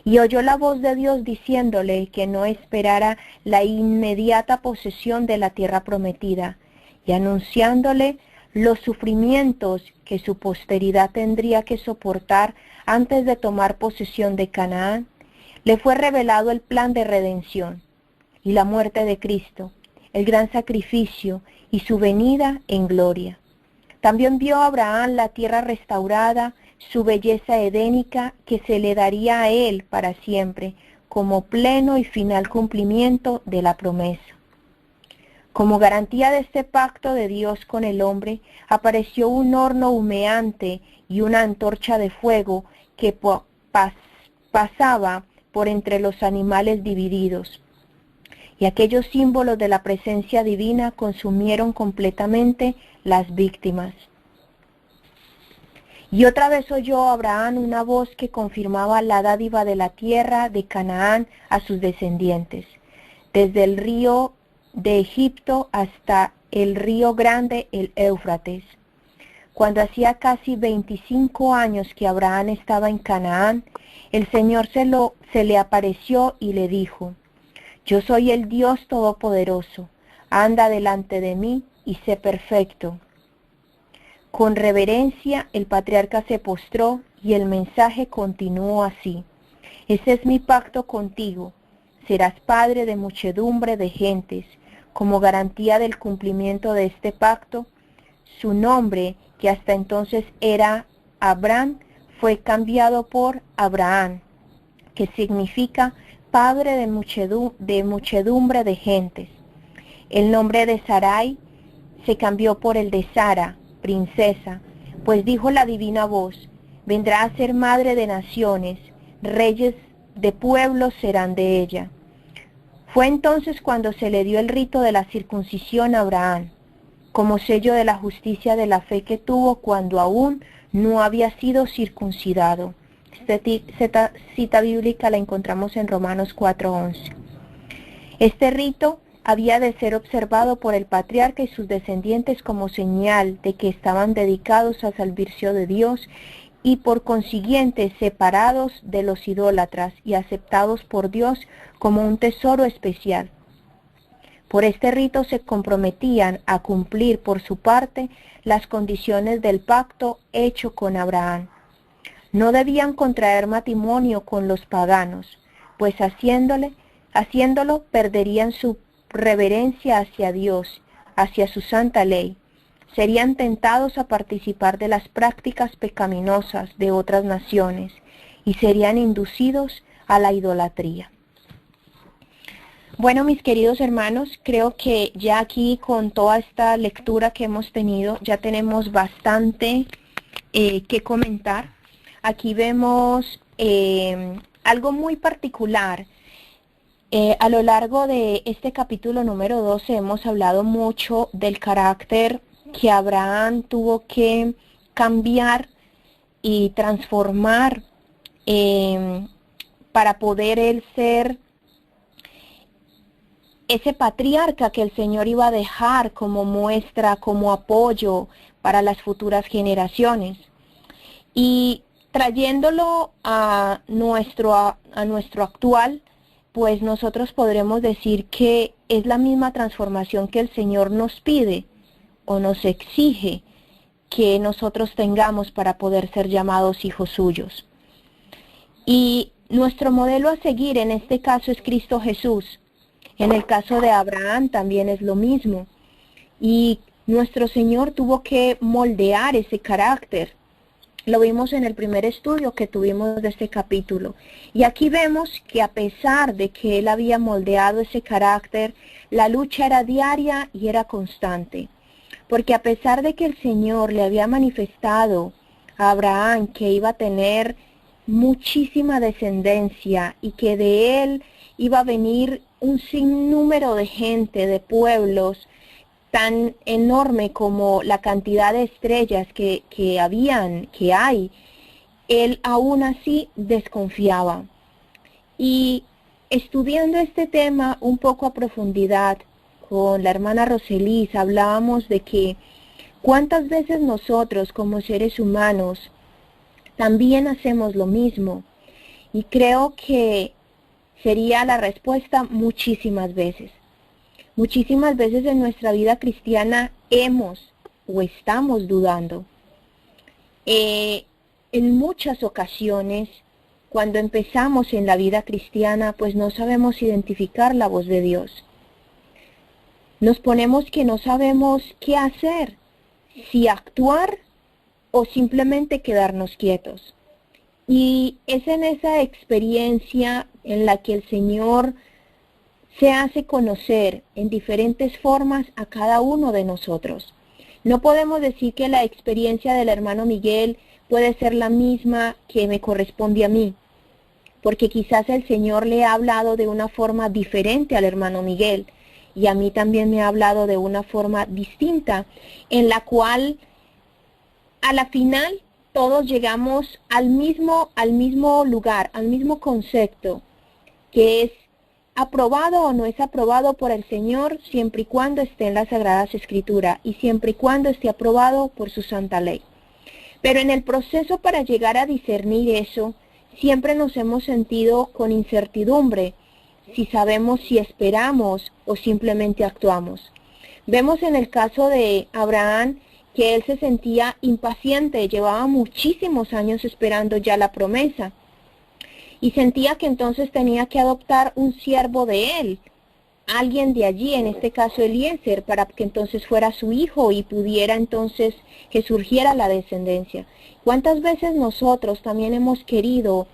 Y oyó la voz de Dios diciéndole que no esperara la inmediata posesión de la tierra prometida, y anunciándole los sufrimientos que su posteridad tendría que soportar antes de tomar posesión de Canaán. Le fue revelado el plan de redención y la muerte de Cristo, el gran sacrificio y su venida en gloria. También vio a Abraham la tierra restaurada, su belleza edénica que se le daría a él para siempre, como pleno y final cumplimiento de la promesa. Como garantía de este pacto de Dios con el hombre, apareció un horno humeante y una antorcha de fuego que pasaba por entre los animales divididos. Y aquellos símbolos de la presencia divina consumieron completamente las víctimas. Y otra vez oyó Abraham una voz que confirmaba la dádiva de la tierra de Canaán a sus descendientes, desde el río de Egipto hasta el río grande, el Éufrates. Cuando hacía casi 25 años que Abraham estaba en Canaán, el Señor se le apareció y le dijo: yo soy el Dios Todopoderoso, anda delante de mí y sé perfecto. Con reverencia el patriarca se postró y el mensaje continuó así: ese es mi pacto contigo, serás padre de muchedumbre de gentes. Como garantía del cumplimiento de este pacto, su nombre, que hasta entonces era Abram, fue cambiado por Abraham, que significa padre de muchedumbre de gentes. El nombre de Sarai se cambió por el de Sara, princesa, pues dijo la divina voz: vendrá a ser madre de naciones, reyes de pueblos serán de ella. Fue entonces cuando se le dio el rito de la circuncisión a Abraham, como sello de la justicia de la fe que tuvo cuando aún no había sido circuncidado. Esta cita bíblica la encontramos en Romanos 4:11. Este rito había de ser observado por el patriarca y sus descendientes como señal de que estaban dedicados al servicio de Dios y por consiguiente separados de los idólatras y aceptados por Dios como un tesoro especial. Por este rito se comprometían a cumplir por su parte las condiciones del pacto hecho con Abraham. No debían contraer matrimonio con los paganos, pues haciéndolo perderían su reverencia hacia Dios, hacia su santa ley. Serían tentados a participar de las prácticas pecaminosas de otras naciones y serían inducidos a la idolatría. Bueno, mis queridos hermanos, creo que ya aquí con toda esta lectura que hemos tenido, ya tenemos bastante que comentar. Aquí vemos algo muy particular. A lo largo de este capítulo número 12 hemos hablado mucho del carácter que Abraham tuvo que cambiar y transformar para poder él ser ese patriarca que el Señor iba a dejar como muestra, como apoyo para las futuras generaciones. Y trayéndolo a nuestro actual, pues nosotros podremos decir que es la misma transformación que el Señor nos pide o nos exige que nosotros tengamos para poder ser llamados hijos suyos. Y nuestro modelo a seguir en este caso es Cristo Jesús. En el caso de Abraham también es lo mismo. Y nuestro Señor tuvo que moldear ese carácter Lo vimos en el primer estudio que tuvimos de este capítulo. Y aquí vemos que a pesar de que él había moldeado ese carácter, la lucha era diaria y era constante. Porque a pesar de que el Señor le había manifestado a Abraham que iba a tener muchísima descendencia y que de él iba a venir un sinnúmero de gente, de pueblos, tan enorme como la cantidad de estrellas que hay, él aún así desconfiaba. Y estudiando este tema un poco a profundidad con la hermana Roselis, hablábamos de que cuántas veces nosotros como seres humanos también hacemos lo mismo. Y creo que sería la respuesta muchísimas veces. Muchísimas veces en nuestra vida cristiana hemos o estamos dudando. En muchas ocasiones, cuando empezamos en la vida cristiana, pues no sabemos identificar la voz de Dios. Nos ponemos que no sabemos qué hacer, si actuar o simplemente quedarnos quietos. Y es en esa experiencia en la que el Señor se hace conocer en diferentes formas a cada uno de nosotros. No podemos decir que la experiencia del hermano Miguel puede ser la misma que me corresponde a mí, porque quizás el Señor le ha hablado de una forma diferente al hermano Miguel, y a mí también me ha hablado de una forma distinta, en la cual a la final todos llegamos al mismo lugar, al mismo concepto, que es aprobado o no es aprobado por el Señor, siempre y cuando esté en las Sagradas Escrituras y siempre y cuando esté aprobado por su santa ley. Pero en el proceso para llegar a discernir eso, siempre nos hemos sentido con incertidumbre, si sabemos si esperamos o simplemente actuamos. Vemos en el caso de Abraham que él se sentía impaciente, llevaba muchísimos años esperando ya la promesa. Y sentía que entonces tenía que adoptar un siervo de él, alguien de allí, en este caso Eliezer, para que entonces fuera su hijo y pudiera entonces que surgiera la descendencia. ¿Cuántas veces nosotros también hemos querido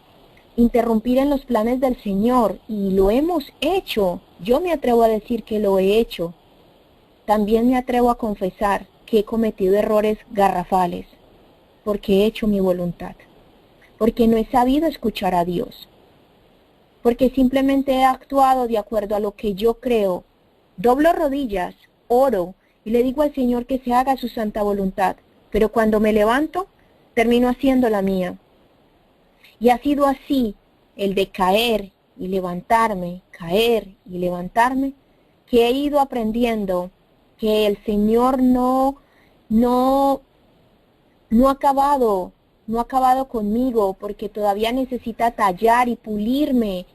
interrumpir en los planes del Señor? Y lo hemos hecho. Yo me atrevo a decir que lo he hecho. También me atrevo a confesar que he cometido errores garrafales, porque he hecho mi voluntad. Porque no he sabido escuchar a Dios, porque simplemente he actuado de acuerdo a lo que yo creo. Doblo rodillas, oro y le digo al Señor que se haga su santa voluntad, pero cuando me levanto, termino haciendo la mía. Y ha sido así el de caer y levantarme, que he ido aprendiendo que el Señor no ha acabado conmigo, porque todavía necesita tallar y pulirme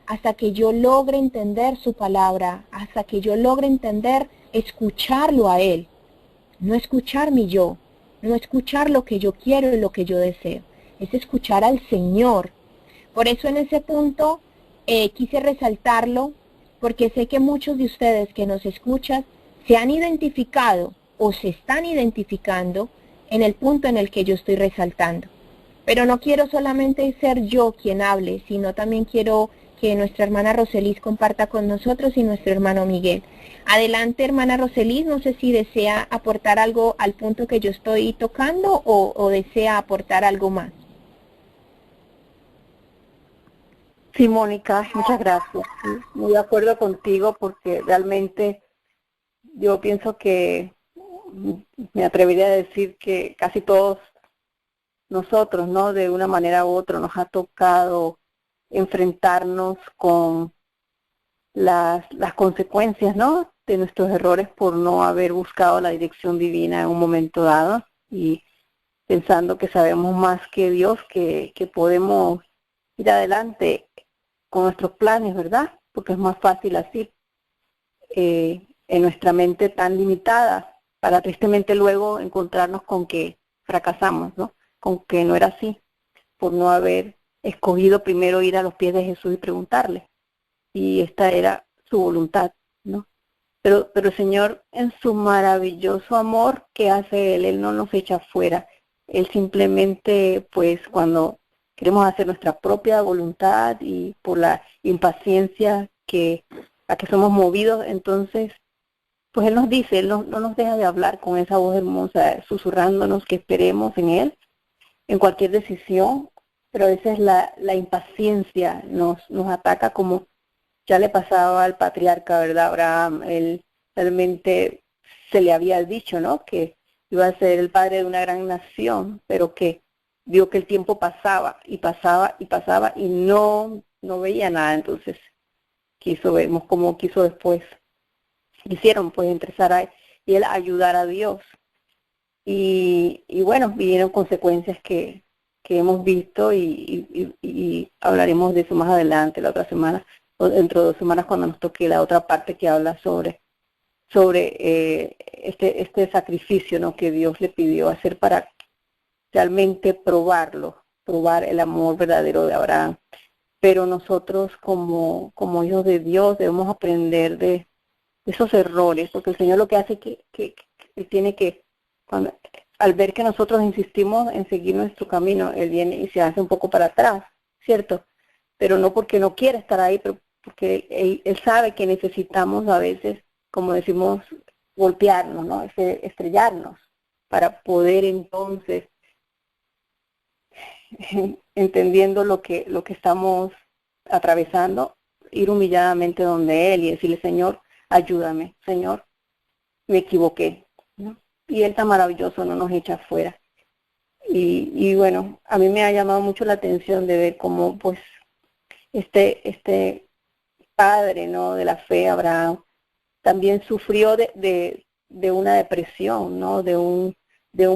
hasta que yo logre entender su palabra, hasta que yo logre entender, escucharlo a Él, no escuchar mi yo, no escuchar lo que yo quiero y lo que yo deseo, es escuchar al Señor. Por eso en ese punto quise resaltarlo, porque sé que muchos de ustedes que nos escuchan se han identificado o se están identificando en el punto en el que yo estoy resaltando. Pero no quiero solamente ser yo quien hable, sino también quiero que nuestra hermana Roselis comparta con nosotros y nuestro hermano Miguel. Adelante, hermana Roselis, no sé si desea aportar algo al punto que yo estoy tocando o desea aportar algo más. Sí, Mónica, muchas gracias. Sí, muy de acuerdo contigo, porque realmente yo pienso que me atrevería a decir que casi todos nosotros, ¿no? De una manera u otra nos ha tocado enfrentarnos con las consecuencias, ¿no? De nuestros errores por no haber buscado la dirección divina en un momento dado y pensando que sabemos más que Dios, que podemos ir adelante con nuestros planes, ¿verdad? Porque es más fácil así, en nuestra mente tan limitada, para tristemente luego encontrarnos con que fracasamos, ¿no? Con que no era así, por no haber escogido primero ir a los pies de Jesús y preguntarle. Y esta era su voluntad, ¿no? Pero el Señor, en su maravilloso amor que hace Él no nos echa fuera. Él simplemente, pues, cuando queremos hacer nuestra propia voluntad y por la impaciencia a que somos movidos, entonces, pues Él nos dice, Él no nos deja de hablar con esa voz hermosa, susurrándonos que esperemos en Él, en cualquier decisión, pero a veces la impaciencia nos ataca, como ya le pasaba al patriarca, ¿verdad? Abraham, él realmente se le había dicho, ¿no?, que iba a ser el padre de una gran nación, pero que vio que el tiempo pasaba y pasaba y pasaba y no veía nada. Entonces vemos cómo quiso después, hicieron pues entre Sara y él ayudar a Dios. Y bueno, vinieron consecuencias que hemos visto y hablaremos de eso más adelante, la otra semana, o dentro de 2 semanas, cuando nos toque la otra parte que habla sobre este sacrificio, ¿no?, que Dios le pidió hacer para realmente probar el amor verdadero de Abraham. Pero nosotros como hijos de Dios debemos aprender de esos errores, porque el Señor lo que hace es que Él tiene que, al ver que nosotros insistimos en seguir nuestro camino, Él viene y se hace un poco para atrás, ¿cierto? Pero no porque no quiera estar ahí, pero porque Él sabe que necesitamos a veces, como decimos, golpearnos, ¿no?, estrellarnos, para poder entonces, entendiendo lo que estamos atravesando, ir humilladamente donde Él y decirle: Señor, ayúdame, Señor, me equivoqué, ¿no? Y Él tan maravilloso no nos echa afuera. Y bueno, a mí me ha llamado mucho la atención de ver cómo pues este padre, ¿no?, de la fe, Abraham, también sufrió de una depresión, ¿no?, de un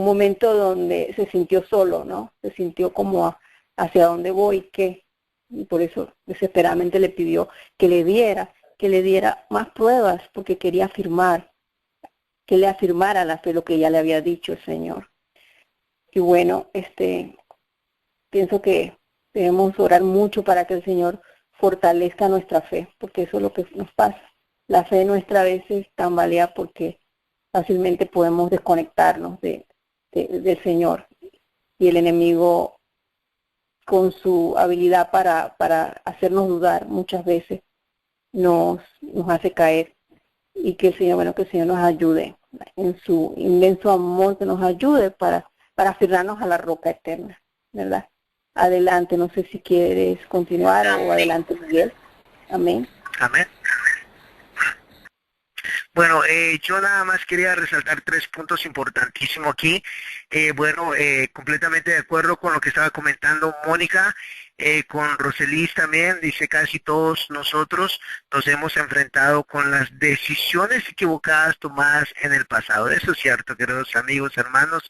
momento donde se sintió solo, ¿no? Se sintió como hacia dónde voy, qué. Y por eso desesperadamente le pidió que le diera más pruebas, porque quería que le afirmara la fe, lo que ya le había dicho el Señor. Y bueno, pienso que debemos orar mucho para que el Señor fortalezca nuestra fe, porque eso es lo que nos pasa. La fe nuestra a veces tambalea porque fácilmente podemos desconectarnos del Señor, y el enemigo, con su habilidad para hacernos dudar, muchas veces nos hace caer. Y que el Señor nos ayude en su inmenso amor, que nos ayude para aferrarnos a la roca eterna, ¿verdad? Adelante, no sé si quieres continuar. Amén. O adelante, Miguel. Amén. Amén. Bueno, yo nada más quería resaltar 3 puntos importantísimos aquí. Completamente de acuerdo con lo que estaba comentando Mónica, con Roselis también. Dice: casi todos nosotros nos hemos enfrentado con las decisiones equivocadas tomadas en el pasado. Eso es cierto, queridos amigos, hermanos.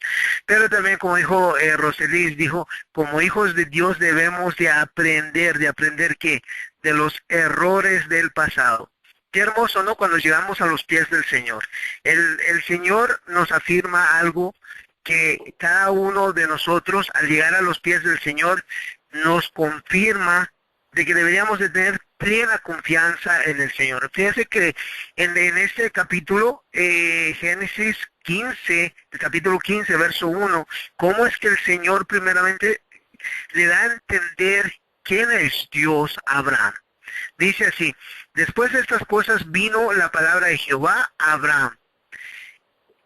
Pero también, como dijo Roselis, dijo: como hijos de Dios debemos de aprender ¿qué? De los errores del pasado. Qué hermoso, ¿no?, cuando llegamos a los pies del Señor. El Señor nos afirma algo que cada uno de nosotros, al llegar a los pies del Señor, nos confirma de que deberíamos de tener plena confianza en el Señor. Fíjense que en este capítulo, Génesis 15, el capítulo 15, verso 1, cómo es que el Señor primeramente le da a entender quién es Dios a Abraham. Dice así: después de estas cosas vino la palabra de Jehová a Abraham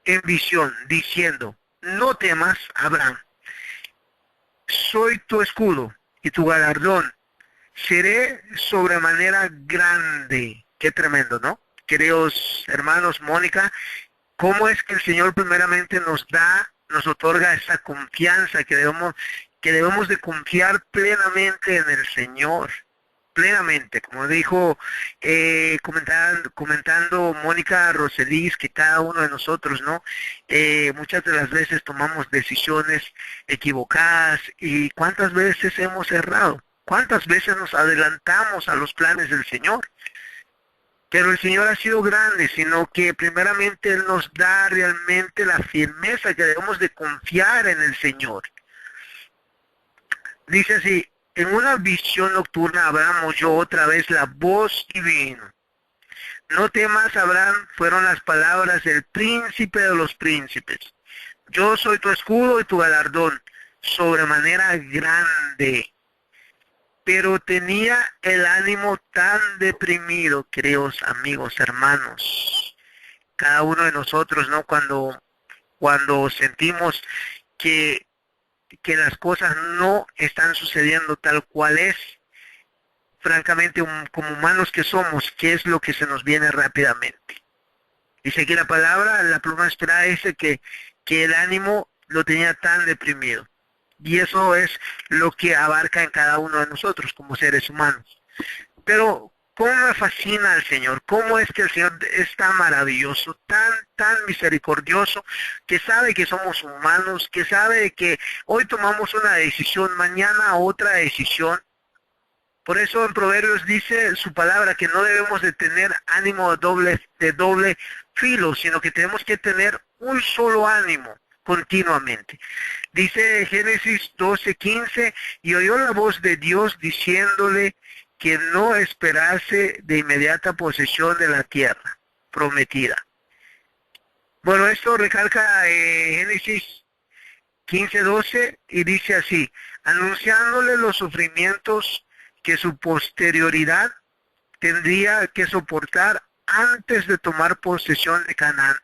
en visión, diciendo: no temas, Abraham, soy tu escudo y tu galardón, seré sobremanera grande. Qué tremendo, ¿no? Queridos hermanos, Mónica, cómo es que el Señor primeramente nos otorga esa confianza que debemos de confiar plenamente en el Señor. Plenamente, como dijo comentando Mónica Roselis, que cada uno de nosotros, ¿no? Muchas de las veces tomamos decisiones equivocadas. ¿Y cuántas veces hemos errado? ¿Cuántas veces nos adelantamos a los planes del Señor? Pero el Señor ha sido grande, sino que primeramente Él nos da realmente la firmeza que debemos de confiar en el Señor. Dice así: en una visión nocturna Abraham oyó otra vez la voz divina. No temas, Abraham, fueron las palabras del príncipe de los príncipes. Yo soy tu escudo y tu galardón, sobremanera grande. Pero tenía el ánimo tan deprimido, queridos amigos, hermanos. Cada uno de nosotros, ¿no? Cuando sentimos que las cosas no están sucediendo tal cual es, francamente, como humanos que somos, ¿qué es lo que se nos viene rápidamente? Dice aquí la palabra, la pluma inspirada dice que el ánimo lo tenía tan deprimido. Y eso es lo que abarca en cada uno de nosotros como seres humanos. Pero, ¿cómo me fascina al Señor? ¿Cómo es que el Señor es tan maravilloso, tan misericordioso, que sabe que somos humanos, que sabe que hoy tomamos una decisión, mañana otra decisión? Por eso en Proverbios dice su palabra que no debemos de tener ánimo de doble filo, sino que tenemos que tener un solo ánimo continuamente. Dice Génesis 12:15, y oyó la voz de Dios diciéndole que no esperase de inmediata posesión de la tierra prometida. Bueno, esto recalca Génesis 15:12 y dice así, anunciándole los sufrimientos que su posterioridad tendría que soportar antes de tomar posesión de Canaán.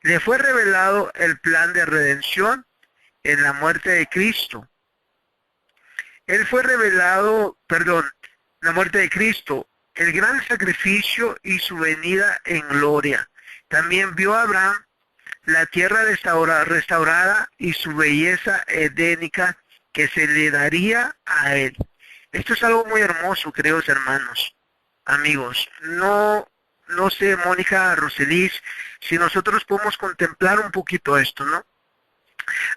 Le fue revelado el plan de redención en la muerte de Cristo. La muerte de Cristo, el gran sacrificio y su venida en gloria. También vio a Abraham la tierra restaurada y su belleza edénica que se le daría a él. Esto es algo muy hermoso, queridos hermanos, amigos. No sé, Mónica, Roselis, si nosotros podemos contemplar un poquito esto, ¿no?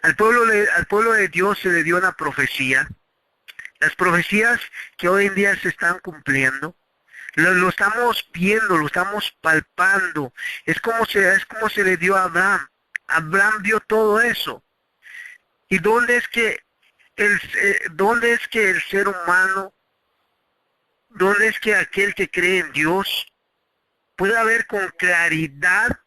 Al pueblo de Dios se le dio una profecía. Las profecías que hoy en día se están cumpliendo, lo estamos viendo, lo estamos palpando. Es como se le dio a Abraham. Abraham vio todo eso. ¿Y dónde es que el ser humano, dónde es que aquel que cree en Dios pueda ver con claridad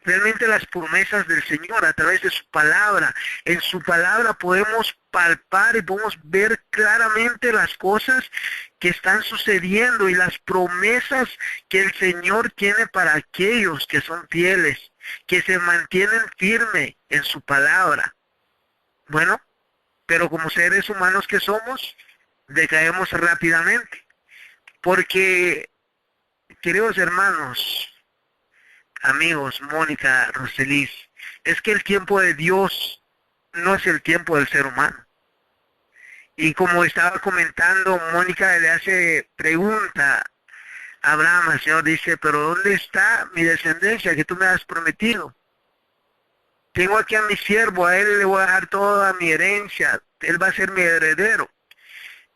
realmente las promesas del Señor a través de su palabra? En su palabra podemos palpar y podemos ver claramente las cosas que están sucediendo y las promesas que el Señor tiene para aquellos que son fieles, que se mantienen firmes en su palabra. Bueno, pero como seres humanos que somos, decaemos rápidamente. Porque, queridos hermanos, amigos, Mónica, Roselis, es que el tiempo de Dios no es el tiempo del ser humano. Y como estaba comentando, Mónica le hace pregunta a Abraham, el Señor dice, pero ¿dónde está mi descendencia que tú me has prometido? Tengo aquí a mi siervo, a él le voy a dejar toda mi herencia, él va a ser mi heredero.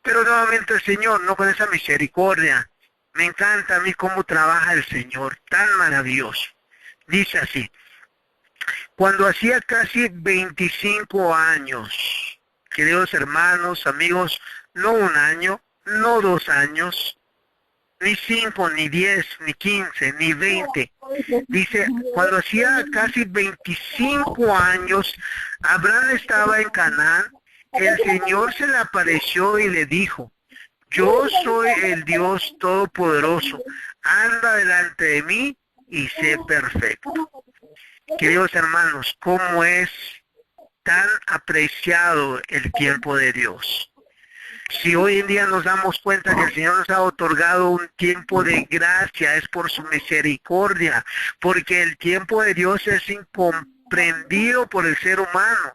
Pero nuevamente el Señor, no con esa misericordia. Me encanta a mí cómo trabaja el Señor, tan maravilloso. Dice así, cuando hacía casi 25 años, queridos hermanos, amigos, no un año, no 2 años, ni 5, ni 10, ni 15, ni 20. Dice, cuando hacía casi 25 años, Abraham estaba en Canaán, el Señor se le apareció y le dijo, yo soy el Dios Todopoderoso, anda delante de mí y sé perfecto. Queridos hermanos, ¿cómo es tan apreciado el tiempo de Dios? Si hoy en día nos damos cuenta que el Señor nos ha otorgado un tiempo de gracia, es por su misericordia, porque el tiempo de Dios es incomprendido por el ser humano.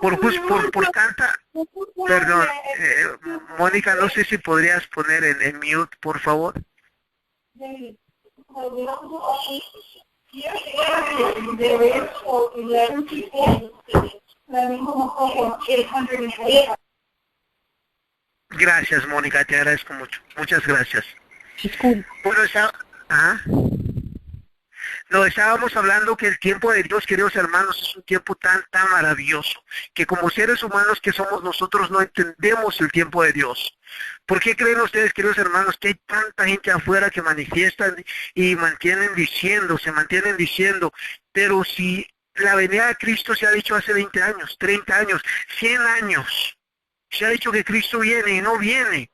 Por tanta, perdón, Mónica, no sé si podrías poner en mute, por favor. Gracias, Mónica, te agradezco mucho. Muchas gracias. Bueno, estábamos hablando que el tiempo de Dios, queridos hermanos, es un tiempo tan maravilloso, que como seres humanos que somos nosotros no entendemos el tiempo de Dios. ¿Por qué creen ustedes, queridos hermanos, que hay tanta gente afuera que manifiestan y se mantienen diciendo, pero si la venida de Cristo se ha dicho hace 20 años, 30 años, 100 años. Se ha dicho que Cristo viene y no viene.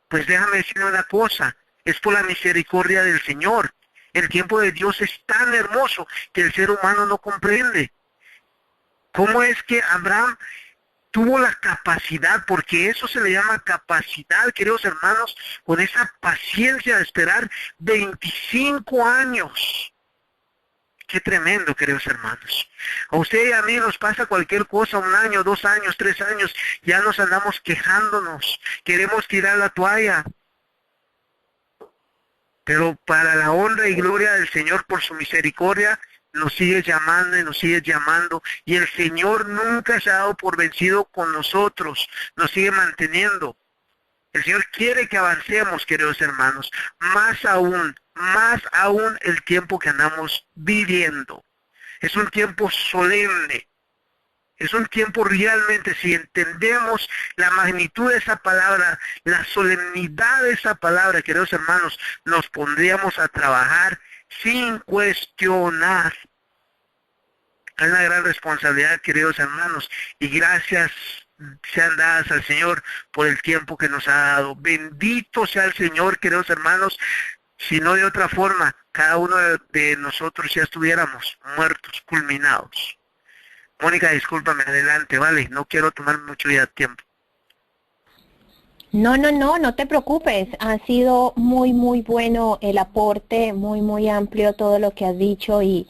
Pues déjame decirle una cosa, es por la misericordia del Señor. El tiempo de Dios es tan hermoso que el ser humano no comprende. ¿Cómo es que Abraham tuvo la capacidad, porque eso se le llama capacidad, queridos hermanos, con esa paciencia de esperar 25 años? Qué tremendo, queridos hermanos. A usted y a mí nos pasa cualquier cosa, 1 año, 2 años, 3 años, ya nos andamos quejándonos, queremos tirar la toalla. Pero para la honra y gloria del Señor por su misericordia, nos sigue llamando y nos sigue llamando. Y el Señor nunca se ha dado por vencido con nosotros, nos sigue manteniendo. El Señor quiere que avancemos, queridos hermanos, más aún el tiempo que andamos viviendo. Es un tiempo solemne. Es un tiempo realmente, si entendemos la magnitud de esa palabra, la solemnidad de esa palabra, queridos hermanos, nos pondríamos a trabajar sin cuestionar. Es una gran responsabilidad, queridos hermanos, y gracias sean dadas al Señor por el tiempo que nos ha dado. Bendito sea el Señor, queridos hermanos, si no de otra forma, cada uno de nosotros ya estuviéramos muertos, culminados. Mónica, discúlpame, adelante, vale, no quiero tomar mucho ya tiempo. No te preocupes, ha sido muy bueno el aporte, muy amplio todo lo que has dicho y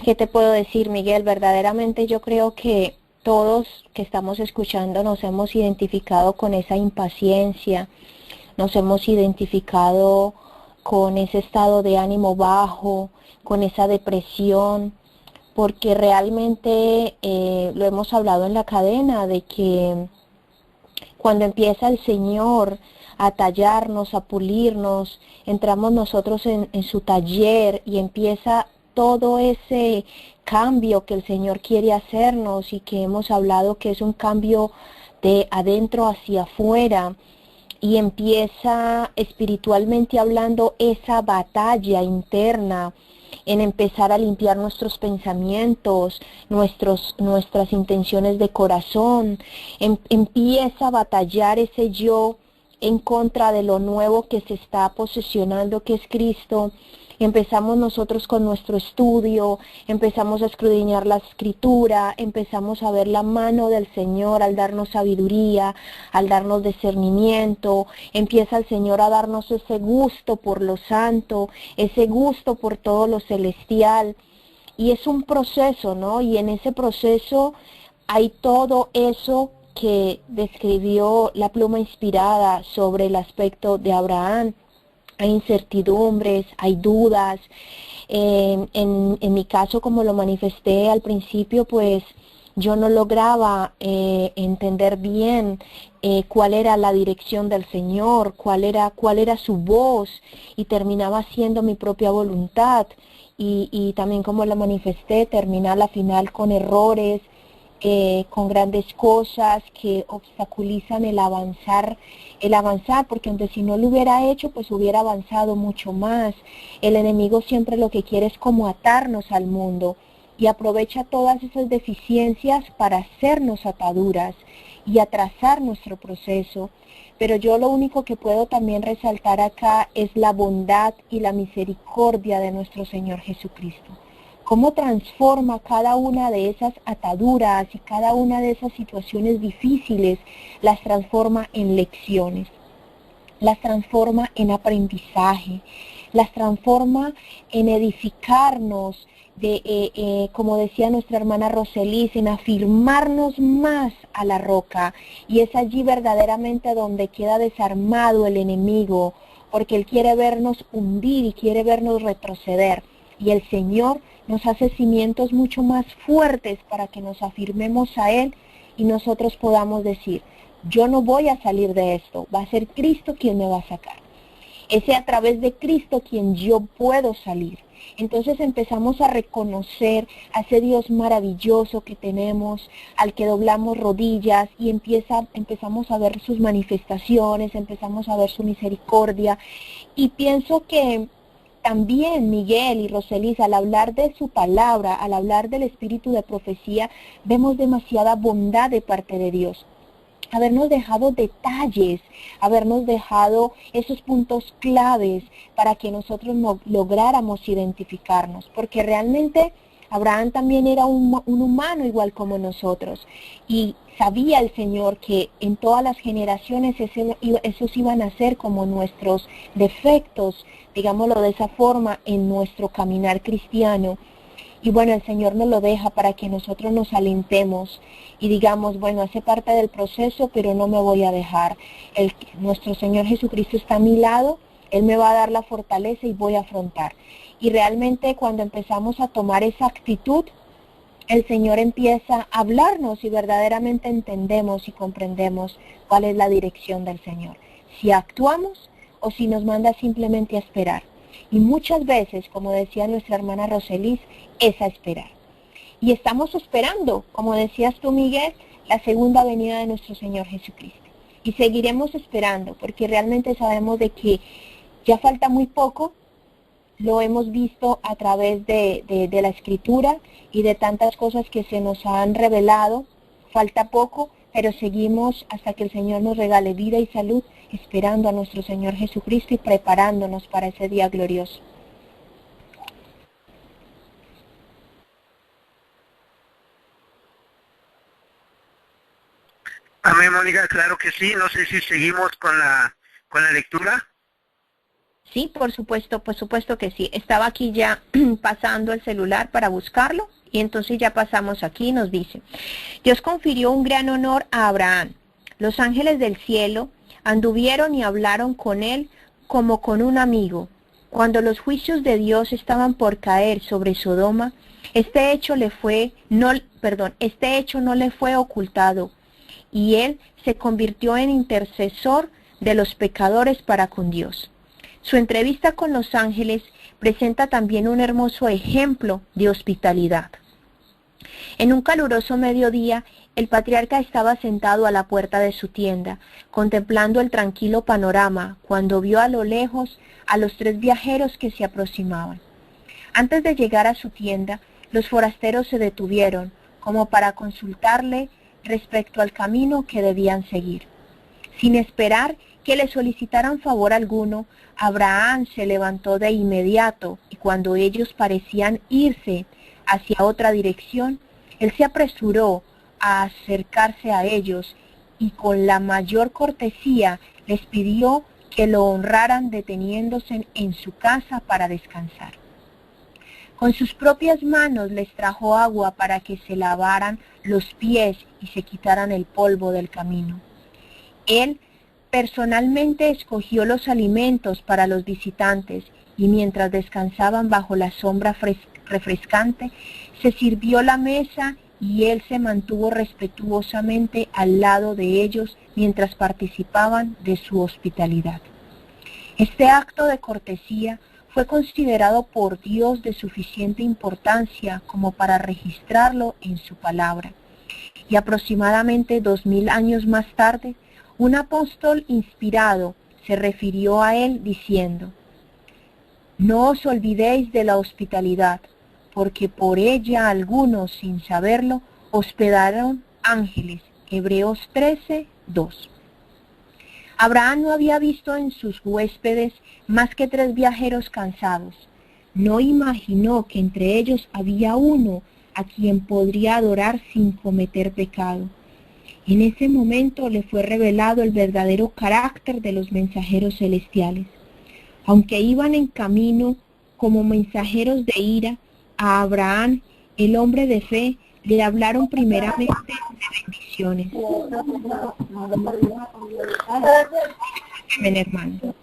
¿qué te puedo decir, Miguel? Verdaderamente yo creo que todos que estamos escuchando nos hemos identificado con esa impaciencia, nos hemos identificado con ese estado de ánimo bajo, con esa depresión, porque realmente lo hemos hablado en la cadena de que cuando empieza el Señor a tallarnos, a pulirnos, entramos nosotros en su taller y empieza todo ese cambio que el Señor quiere hacernos y que hemos hablado que es un cambio de adentro hacia afuera, y empieza espiritualmente hablando esa batalla interna en empezar a limpiar nuestros pensamientos, nuestras intenciones de corazón, empieza a batallar ese yo en contra de lo nuevo que se está posesionando, que es Cristo. Empezamos nosotros con nuestro estudio, empezamos a escudriñar la Escritura, empezamos a ver la mano del Señor al darnos sabiduría, al darnos discernimiento. Empieza el Señor a darnos ese gusto por lo santo, ese gusto por todo lo celestial. Y es un proceso, ¿no? Y en ese proceso hay todo eso que describió la pluma inspirada sobre el aspecto de Abraham. Hay incertidumbres, hay dudas. En mi caso, como lo manifesté al principio, pues yo no lograba entender bien cuál era la dirección del Señor, cuál era su voz, y terminaba haciendo mi propia voluntad. Y también, como lo manifesté, terminar la final con errores, con grandes cosas que obstaculizan el avanzar, porque aunque si no lo hubiera hecho, pues hubiera avanzado mucho más. El enemigo siempre lo que quiere es como atarnos al mundo y aprovecha todas esas deficiencias para hacernos ataduras y atrasar nuestro proceso. Pero yo lo único que puedo también resaltar acá es la bondad y la misericordia de nuestro Señor Jesucristo. Cómo transforma cada una de esas ataduras y cada una de esas situaciones difíciles, las transforma en lecciones, las transforma en aprendizaje, las transforma en edificarnos, como decía nuestra hermana Roselis, en afirmarnos más a la roca. Y es allí verdaderamente donde queda desarmado el enemigo, porque él quiere vernos hundir y quiere vernos retroceder. Y el Señor nos hace cimientos mucho más fuertes para que nos afirmemos a Él y nosotros podamos decir, yo no voy a salir de esto, va a ser Cristo quien me va a sacar. Es a través de Cristo quien yo puedo salir. Entonces empezamos a reconocer a ese Dios maravilloso que tenemos, al que doblamos rodillas y empezamos a ver sus manifestaciones, empezamos a ver su misericordia. Y pienso que también Miguel y Roselis, al hablar de su palabra, al hablar del espíritu de profecía, vemos demasiada bondad de parte de Dios. Habernos dejado detalles, habernos dejado esos puntos claves para que nosotros lográramos identificarnos, porque realmente Abraham también era un humano igual como nosotros, y sabía el Señor que en todas las generaciones esos iban a ser como nuestros defectos, digámoslo de esa forma, en nuestro caminar cristiano. Y bueno, el Señor nos lo deja para que nosotros nos alentemos y digamos, bueno, hace parte del proceso, pero no me voy a dejar. Nuestro Señor Jesucristo está a mi lado, Él me va a dar la fortaleza y voy a afrontar. Y realmente cuando empezamos a tomar esa actitud, el Señor empieza a hablarnos y verdaderamente entendemos y comprendemos cuál es la dirección del Señor. Si actuamos o si nos manda simplemente a esperar. Y muchas veces, como decía nuestra hermana Roselis, es a esperar. Y estamos esperando, como decías tú, Miguel, la segunda venida de nuestro Señor Jesucristo. Y seguiremos esperando, porque realmente sabemos de que ya falta muy poco. Lo hemos visto a través de la Escritura y de tantas cosas que se nos han revelado. Falta poco, pero seguimos hasta que el Señor nos regale vida y salud, esperando a nuestro Señor Jesucristo y preparándonos para ese día glorioso. Amén, Mónica, claro que sí. No sé si seguimos con la lectura. Sí, por supuesto que sí. Estaba aquí ya pasando el celular para buscarlo y entonces ya pasamos aquí y nos dice: Dios confirió un gran honor a Abraham. Los ángeles del cielo anduvieron y hablaron con él como con un amigo. Cuando los juicios de Dios estaban por caer sobre Sodoma, este hecho no le fue ocultado, y él se convirtió en intercesor de los pecadores para con Dios. Su entrevista con los ángeles presenta también un hermoso ejemplo de hospitalidad. En un caluroso mediodía, el patriarca estaba sentado a la puerta de su tienda, contemplando el tranquilo panorama, cuando vio a lo lejos a los 3 viajeros que se aproximaban. Antes de llegar a su tienda, los forasteros se detuvieron, como para consultarle respecto al camino que debían seguir. Sin esperar que le solicitaran favor alguno, Abraham se levantó de inmediato, y cuando ellos parecían irse hacia otra dirección, él se apresuró a acercarse a ellos y con la mayor cortesía les pidió que lo honraran deteniéndose en su casa para descansar. Con sus propias manos les trajo agua para que se lavaran los pies y se quitaran el polvo del camino. Él personalmente escogió los alimentos para los visitantes y mientras descansaban bajo la sombra refrescante, se sirvió la mesa y él se mantuvo respetuosamente al lado de ellos mientras participaban de su hospitalidad. Este acto de cortesía fue considerado por Dios de suficiente importancia como para registrarlo en su palabra. Y aproximadamente 2000 años más tarde, un apóstol inspirado se refirió a él diciendo: No os olvidéis de la hospitalidad, porque por ella algunos, sin saberlo, hospedaron ángeles. Hebreos 13:2. Abraham no había visto en sus huéspedes más que 3 viajeros cansados. No imaginó que entre ellos había uno a quien podría adorar sin cometer pecado. En ese momento le fue revelado el verdadero carácter de los mensajeros celestiales. Aunque iban en camino como mensajeros de ira, a Abraham, el hombre de fe, le hablaron primeramente de bendiciones. Disculpen, hermano.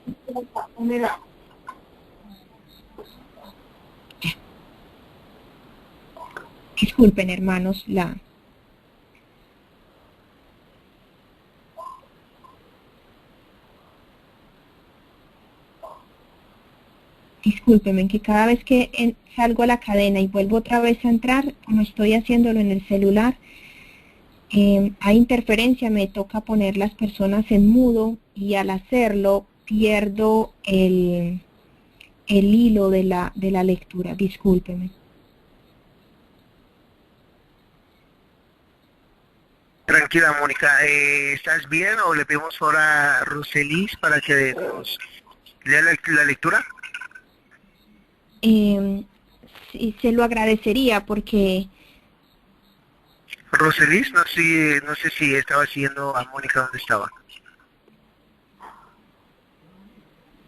Disculpen, hermanos, Discúlpenme, que cada vez que salgo a la cadena y vuelvo otra vez a entrar, como estoy haciéndolo en el celular, hay interferencia, me toca poner las personas en mudo y al hacerlo pierdo el el hilo de la lectura, discúlpeme. Tranquila, Mónica. ¿Estás bien o le pedimos ahora a Roselis para que nos lea la lectura? Sí, se lo agradecería porque... Roselis, no sé si estaba siguiendo a Mónica donde estaba.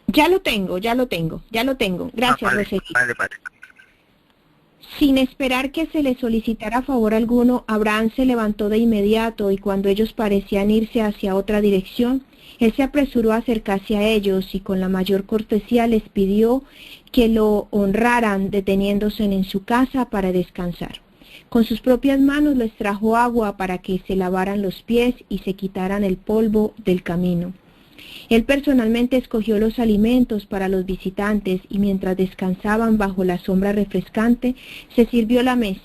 Ya lo tengo. Gracias, Vale, Roselis. vale. Sin esperar que se le solicitara favor alguno, Abraham se levantó de inmediato y cuando ellos parecían irse hacia otra dirección, él se apresuró a acercarse a ellos y con la mayor cortesía les pidió que lo honraran deteniéndose en su casa para descansar. Con sus propias manos les trajo agua para que se lavaran los pies y se quitaran el polvo del camino. Él personalmente escogió los alimentos para los visitantes y mientras descansaban bajo la sombra refrescante, se sirvió la mesa.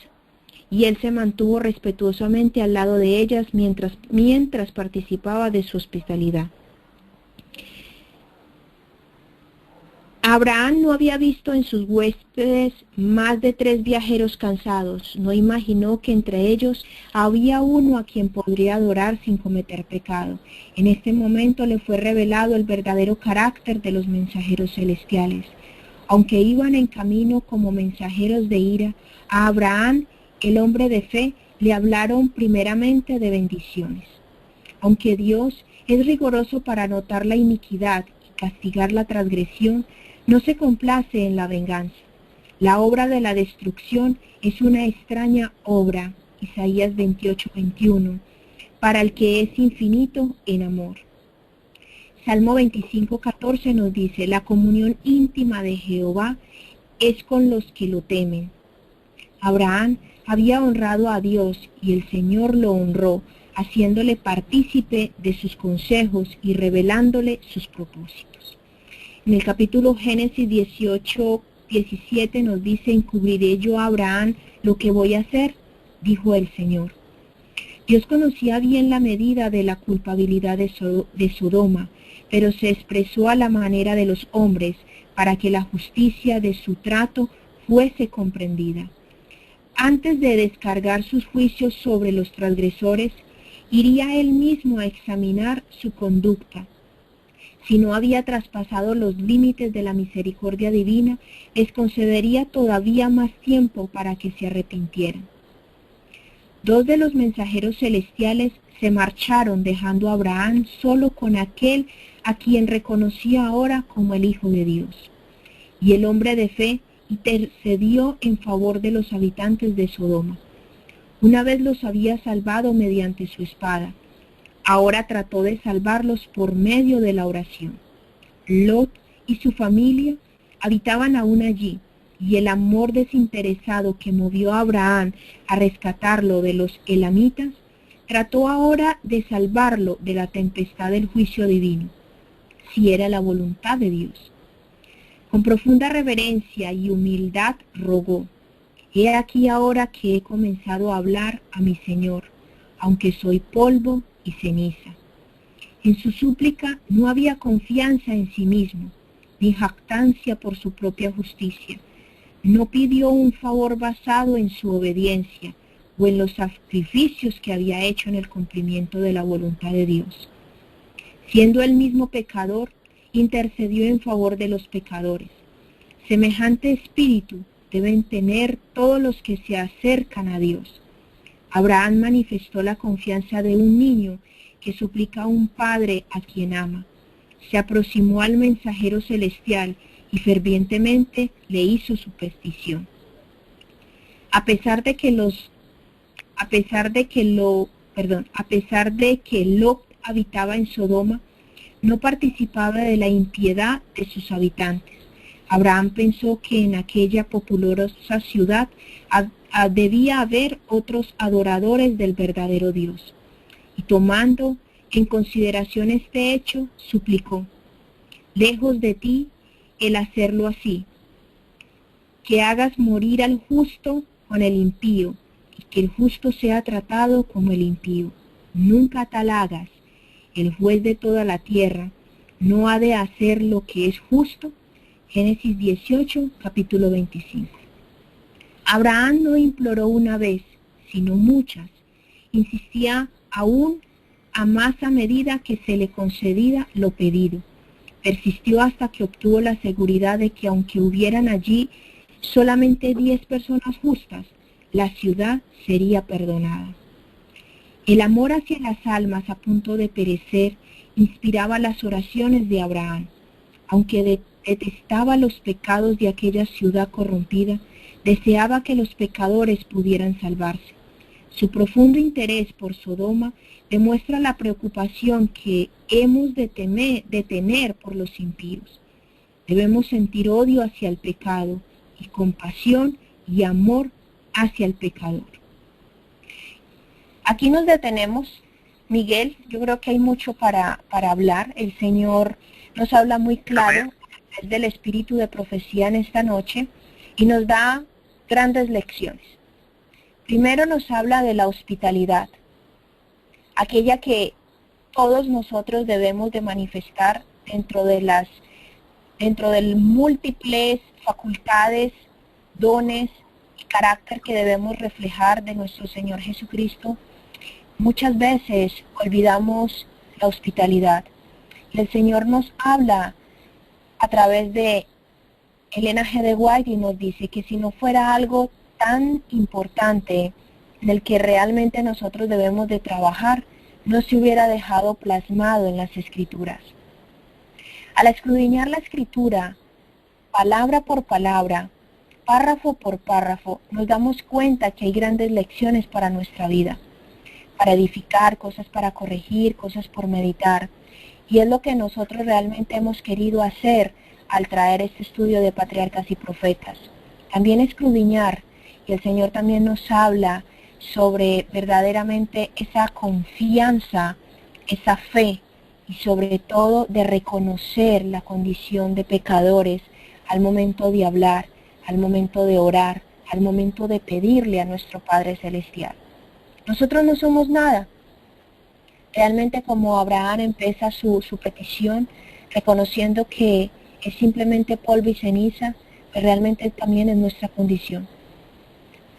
Y él se mantuvo respetuosamente al lado de ellas mientras participaba de su hospitalidad. Abraham no había visto en sus huéspedes más de 3 viajeros cansados. No imaginó que entre ellos había uno a quien podría adorar sin cometer pecado. En este momento le fue revelado el verdadero carácter de los mensajeros celestiales. Aunque iban en camino como mensajeros de ira, a Abraham, el hombre de fe, le hablaron primeramente de bendiciones. Aunque Dios es riguroso para notar la iniquidad y castigar la transgresión, no se complace en la venganza. La obra de la destrucción es una extraña obra, Isaías 28:21, para el que es infinito en amor. Salmo 25:14 nos dice, la comunión íntima de Jehová es con los que lo temen. Abraham había honrado a Dios y el Señor lo honró, haciéndole partícipe de sus consejos y revelándole sus propósitos. En el capítulo Génesis 18:17 nos dice, encubriré yo a Abraham lo que voy a hacer, dijo el Señor. Dios conocía bien la medida de la culpabilidad de Sodoma, pero se expresó a la manera de los hombres para que la justicia de su trato fuese comprendida. Antes de descargar sus juicios sobre los transgresores, iría él mismo a examinar su conducta. Si no había traspasado los límites de la misericordia divina, les concedería todavía más tiempo para que se arrepintieran. 2 de los mensajeros celestiales se marcharon dejando a Abraham solo con aquel a quien reconocía ahora como el Hijo de Dios. Y el hombre de fe intercedió en favor de los habitantes de Sodoma. Una vez los había salvado mediante su espada. Ahora trató de salvarlos por medio de la oración. Lot y su familia habitaban aún allí, y el amor desinteresado que movió a Abraham a rescatarlo de los elamitas, trató ahora de salvarlo de la tempestad del juicio divino, si era la voluntad de Dios. Con profunda reverencia y humildad rogó, he aquí ahora que he comenzado a hablar a mi Señor, aunque soy polvo y ceniza. En su súplica no había confianza en sí mismo, ni jactancia por su propia justicia. No pidió un favor basado en su obediencia o en los sacrificios que había hecho en el cumplimiento de la voluntad de Dios. Siendo él mismo pecador, intercedió en favor de los pecadores. Semejante espíritu deben tener todos los que se acercan a Dios. Abraham manifestó la confianza de un niño que suplica a un padre a quien ama. Se aproximó al mensajero celestial y fervientemente le hizo su petición. A pesar de que Lot habitaba en Sodoma, no participaba de la impiedad de sus habitantes. Abraham pensó que en aquella populosa ciudad debía haber otros adoradores del verdadero Dios. Y tomando en consideración este hecho, suplicó, lejos de ti el hacerlo así, que hagas morir al justo con el impío, y que el justo sea tratado como el impío. Nunca tal hagas. El juez de toda la tierra no ha de hacer lo que es justo. Génesis 18, capítulo 25. Abraham no imploró una vez, sino muchas. Insistía aún a más a medida que se le concedía lo pedido. Persistió hasta que obtuvo la seguridad de que aunque hubieran allí solamente 10 personas justas, la ciudad sería perdonada. El amor hacia las almas a punto de perecer inspiraba las oraciones de Abraham. Aunque detestaba los pecados de aquella ciudad corrompida, deseaba que los pecadores pudieran salvarse. Su profundo interés por Sodoma demuestra la preocupación que hemos de tener por los impíos. Debemos sentir odio hacia el pecado y compasión y amor hacia el pecador. Aquí nos detenemos, Miguel. Yo creo que hay mucho para hablar. El Señor nos habla muy claro del espíritu de profecía en esta noche y nos da grandes lecciones. Primero nos habla de la hospitalidad, aquella que todos nosotros debemos de manifestar dentro de múltiples facultades, dones y carácter que debemos reflejar de nuestro Señor Jesucristo. Muchas veces olvidamos la hospitalidad. Y el Señor nos habla a través de Elena G. de White y nos dice que si no fuera algo tan importante en el que realmente nosotros debemos de trabajar, no se hubiera dejado plasmado en las Escrituras. Al escudriñar la Escritura, palabra por palabra, párrafo por párrafo, nos damos cuenta que hay grandes lecciones para nuestra vida, para edificar, cosas para corregir, cosas por meditar. Y es lo que nosotros realmente hemos querido hacer al traer este estudio de patriarcas y profetas. También escudriñar, y el Señor también nos habla sobre verdaderamente esa confianza, esa fe, y sobre todo de reconocer la condición de pecadores al momento de hablar, al momento de orar, al momento de pedirle a nuestro Padre Celestial. Nosotros no somos nada. Realmente como Abraham empieza su petición, reconociendo que es simplemente polvo y ceniza, pero realmente también es nuestra condición.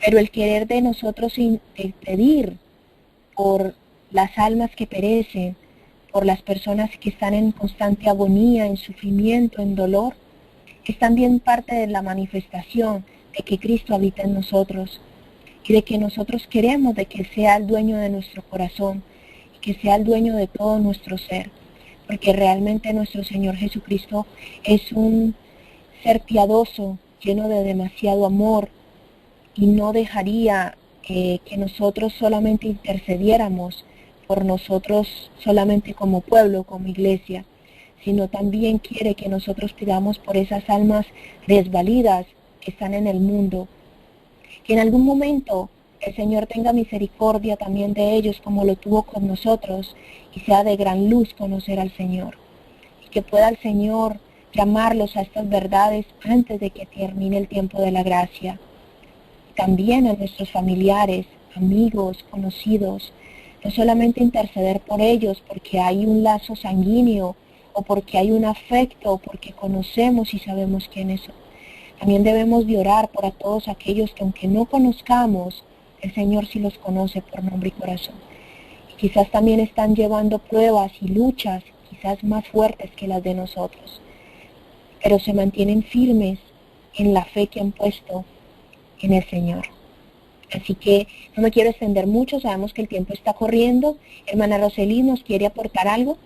Pero el querer de nosotros pedir por las almas que perecen, por las personas que están en constante agonía, en sufrimiento, en dolor, es también parte de la manifestación de que Cristo habita en nosotros y de que nosotros queremos de que sea el dueño de nuestro corazón y que sea el dueño de todo nuestro ser, porque realmente nuestro Señor Jesucristo es un ser piadoso, lleno de demasiado amor, y no dejaría que nosotros solamente intercediéramos por nosotros solamente como pueblo, como iglesia, sino también quiere que nosotros pidamos por esas almas desvalidas que están en el mundo, que en algún momento el Señor tenga misericordia también de ellos como lo tuvo con nosotros y sea de gran luz conocer al Señor, y que pueda el Señor llamarlos a estas verdades antes de que termine el tiempo de la gracia. También a nuestros familiares, amigos, conocidos, no solamente interceder por ellos porque hay un lazo sanguíneo o porque hay un afecto o porque conocemos y sabemos quiénes son. También debemos de orar por a todos aquellos que aunque no conozcamos, el Señor sí los conoce por nombre y corazón. Y quizás también están llevando pruebas y luchas quizás más fuertes que las de nosotros, pero se mantienen firmes en la fe que han puesto en el Señor. Así que no me quiero extender mucho, sabemos que el tiempo está corriendo. Hermana Rosely, ¿nos quiere aportar algo?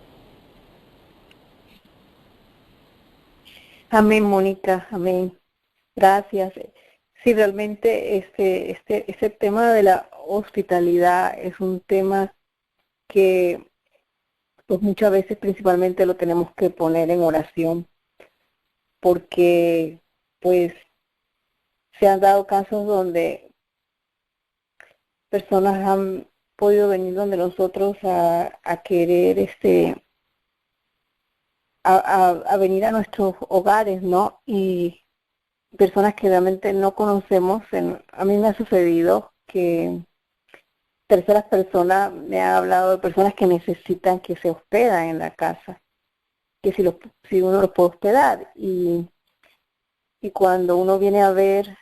Amén, Mónica, amén. Gracias. Sí, realmente este tema de la hospitalidad es un tema que pues muchas veces principalmente lo tenemos que poner en oración, porque pues se han dado casos donde personas han podido venir donde nosotros a querer a venir a nuestros hogares, ¿no? Y personas que realmente no conocemos. A mí me ha sucedido que terceras personas me han hablado de personas que necesitan que se hospedan en la casa, que si uno los puede hospedar. Y y cuando uno viene a ver,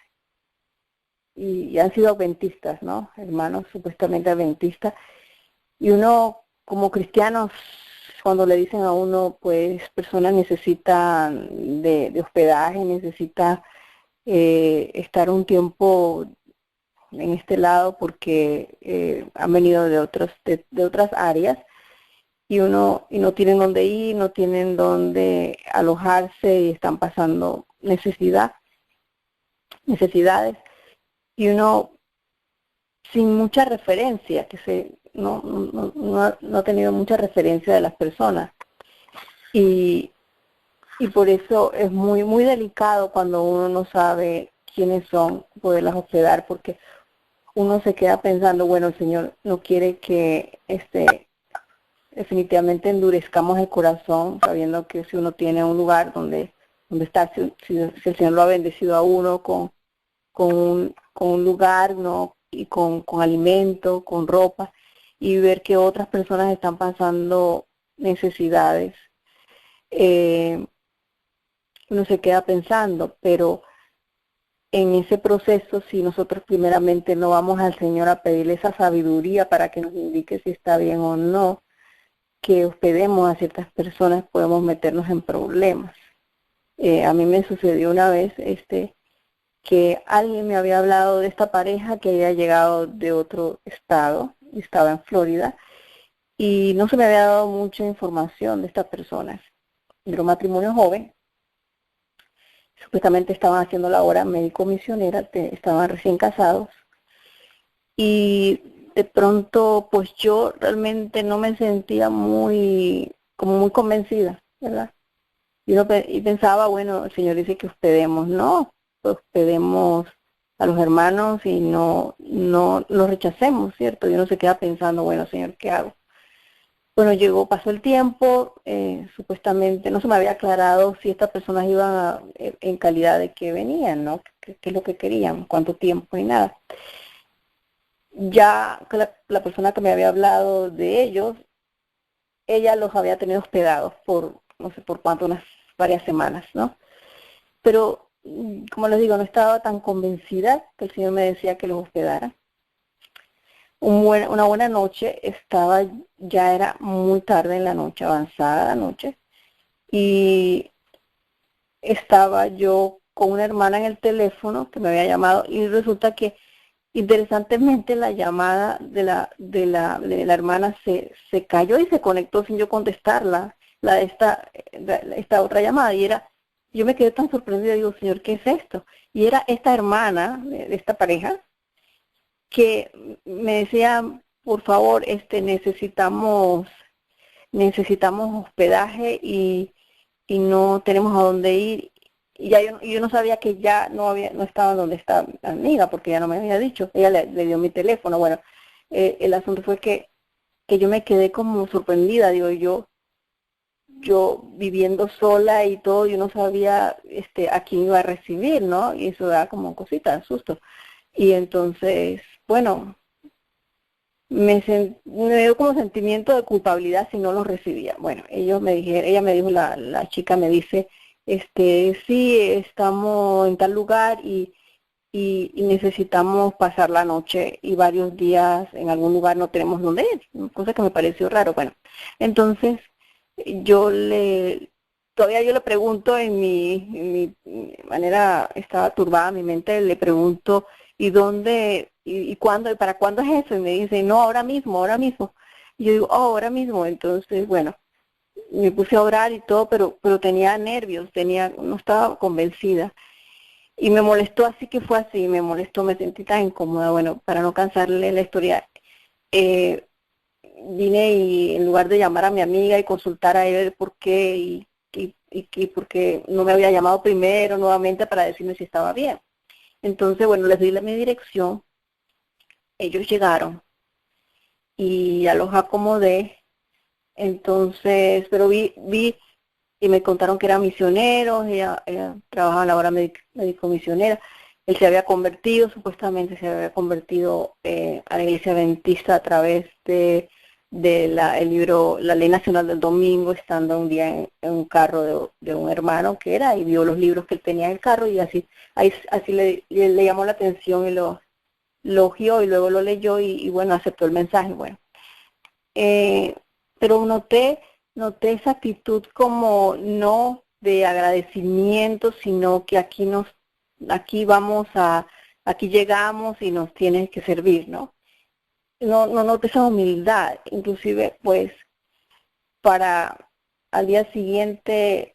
y han sido adventistas, ¿no? Hermanos supuestamente adventistas, y uno como cristianos, cuando le dicen a uno, pues personas necesitan de hospedaje, necesita estar un tiempo en este lado porque han venido de otras áreas, y no tienen dónde ir, no tienen dónde alojarse y están pasando necesidades, y uno sin mucha referencia, no ha tenido mucha referencia de las personas, y por eso es muy muy delicado cuando uno no sabe quiénes son, poderlas hospedar, porque uno se queda pensando, bueno, el Señor no quiere que definitivamente endurezcamos el corazón, sabiendo que si uno tiene un lugar donde estar, si el Señor lo ha bendecido a uno con un lugar, ¿no? Y con alimento, con ropa, y ver que otras personas están pasando necesidades, uno se queda pensando, pero en ese proceso, si nosotros primeramente no vamos al Señor a pedirle esa sabiduría para que nos indique si está bien o no, que hospedemos a ciertas personas, podemos meternos en problemas. A mí me sucedió una vez que alguien me había hablado de esta pareja que había llegado de otro estado, y estaba en Florida, y no se me había dado mucha información de estas personas. Era un matrimonio joven, supuestamente estaban haciendo la obra médico-misionera, estaban recién casados, y de pronto pues yo realmente no me sentía muy convencida, ¿verdad? Y pensaba, bueno, el Señor dice que hospedemos, no, hospedemos a los hermanos y no los rechacemos, ¿cierto? Y uno se queda pensando, bueno, Señor, ¿qué hago? Bueno, pasó el tiempo, supuestamente no se me había aclarado si estas personas iban en calidad de que venían, ¿no? ¿Qué es lo que querían? ¿Cuánto tiempo? Y nada. Ya la persona que me había hablado de ellos, ella los había tenido hospedados por, no sé por cuánto, unas varias semanas, ¿no? Pero, como les digo, no estaba tan convencida que el Señor me decía que los hospedara. Una buena noche, ya era muy tarde en la noche, avanzada la noche, y estaba yo con una hermana en el teléfono que me había llamado, y resulta que interesantemente la llamada de la hermana se cayó y se conectó sin yo contestarla, esta otra llamada, y yo me quedé tan sorprendida, digo, Señor, ¿qué es esto? Y era esta hermana de esta pareja que me decía, por favor, necesitamos hospedaje y no tenemos a dónde ir. Y ya yo no sabía que ya no estaba donde estaba mi amiga, porque ya no me había dicho. Ella le dio mi teléfono. Bueno, el asunto fue que yo me quedé como sorprendida, digo, yo viviendo sola y todo, yo no sabía a quién iba a recibir, ¿no? Y eso da como cosita, susto. Y entonces, bueno, me dio como sentimiento de culpabilidad si no los recibía. Bueno, ella me dijo, la chica me dice, sí, estamos en tal lugar y necesitamos pasar la noche y varios días en algún lugar, no tenemos dónde ir, cosa que me pareció raro. Bueno, entonces todavía yo le pregunto en mi manera, estaba turbada mi mente, le pregunto, ¿y dónde, y cuándo, y para cuándo es eso? Y me dice, no, ahora mismo. Y yo digo, ahora mismo. Entonces, bueno, me puse a orar y todo, pero tenía nervios, no estaba convencida. Y me molestó, así que fue así, me sentí tan incómoda. Bueno, para no cansarle la historia, vine y en lugar de llamar a mi amiga y consultar a él por qué y por qué no me había llamado primero nuevamente para decirme si estaba bien. Entonces, bueno, les di mi dirección, ellos llegaron y ya los acomodé. Entonces, pero vi y me contaron que eran misioneros, ella trabajaba en la obra médico-misionera. Él supuestamente se había convertido a la iglesia adventista a través de el libro La Ley Nacional del Domingo, estando un día en un carro de un hermano que era, y vio los libros que él tenía en el carro, y así le llamó la atención y lo elogió, y luego lo leyó y bueno, aceptó el mensaje. Bueno, pero noté esa actitud como no de agradecimiento, sino que aquí llegamos y nos tienes que servir, ¿no? No noté esa humildad. Inclusive pues al día siguiente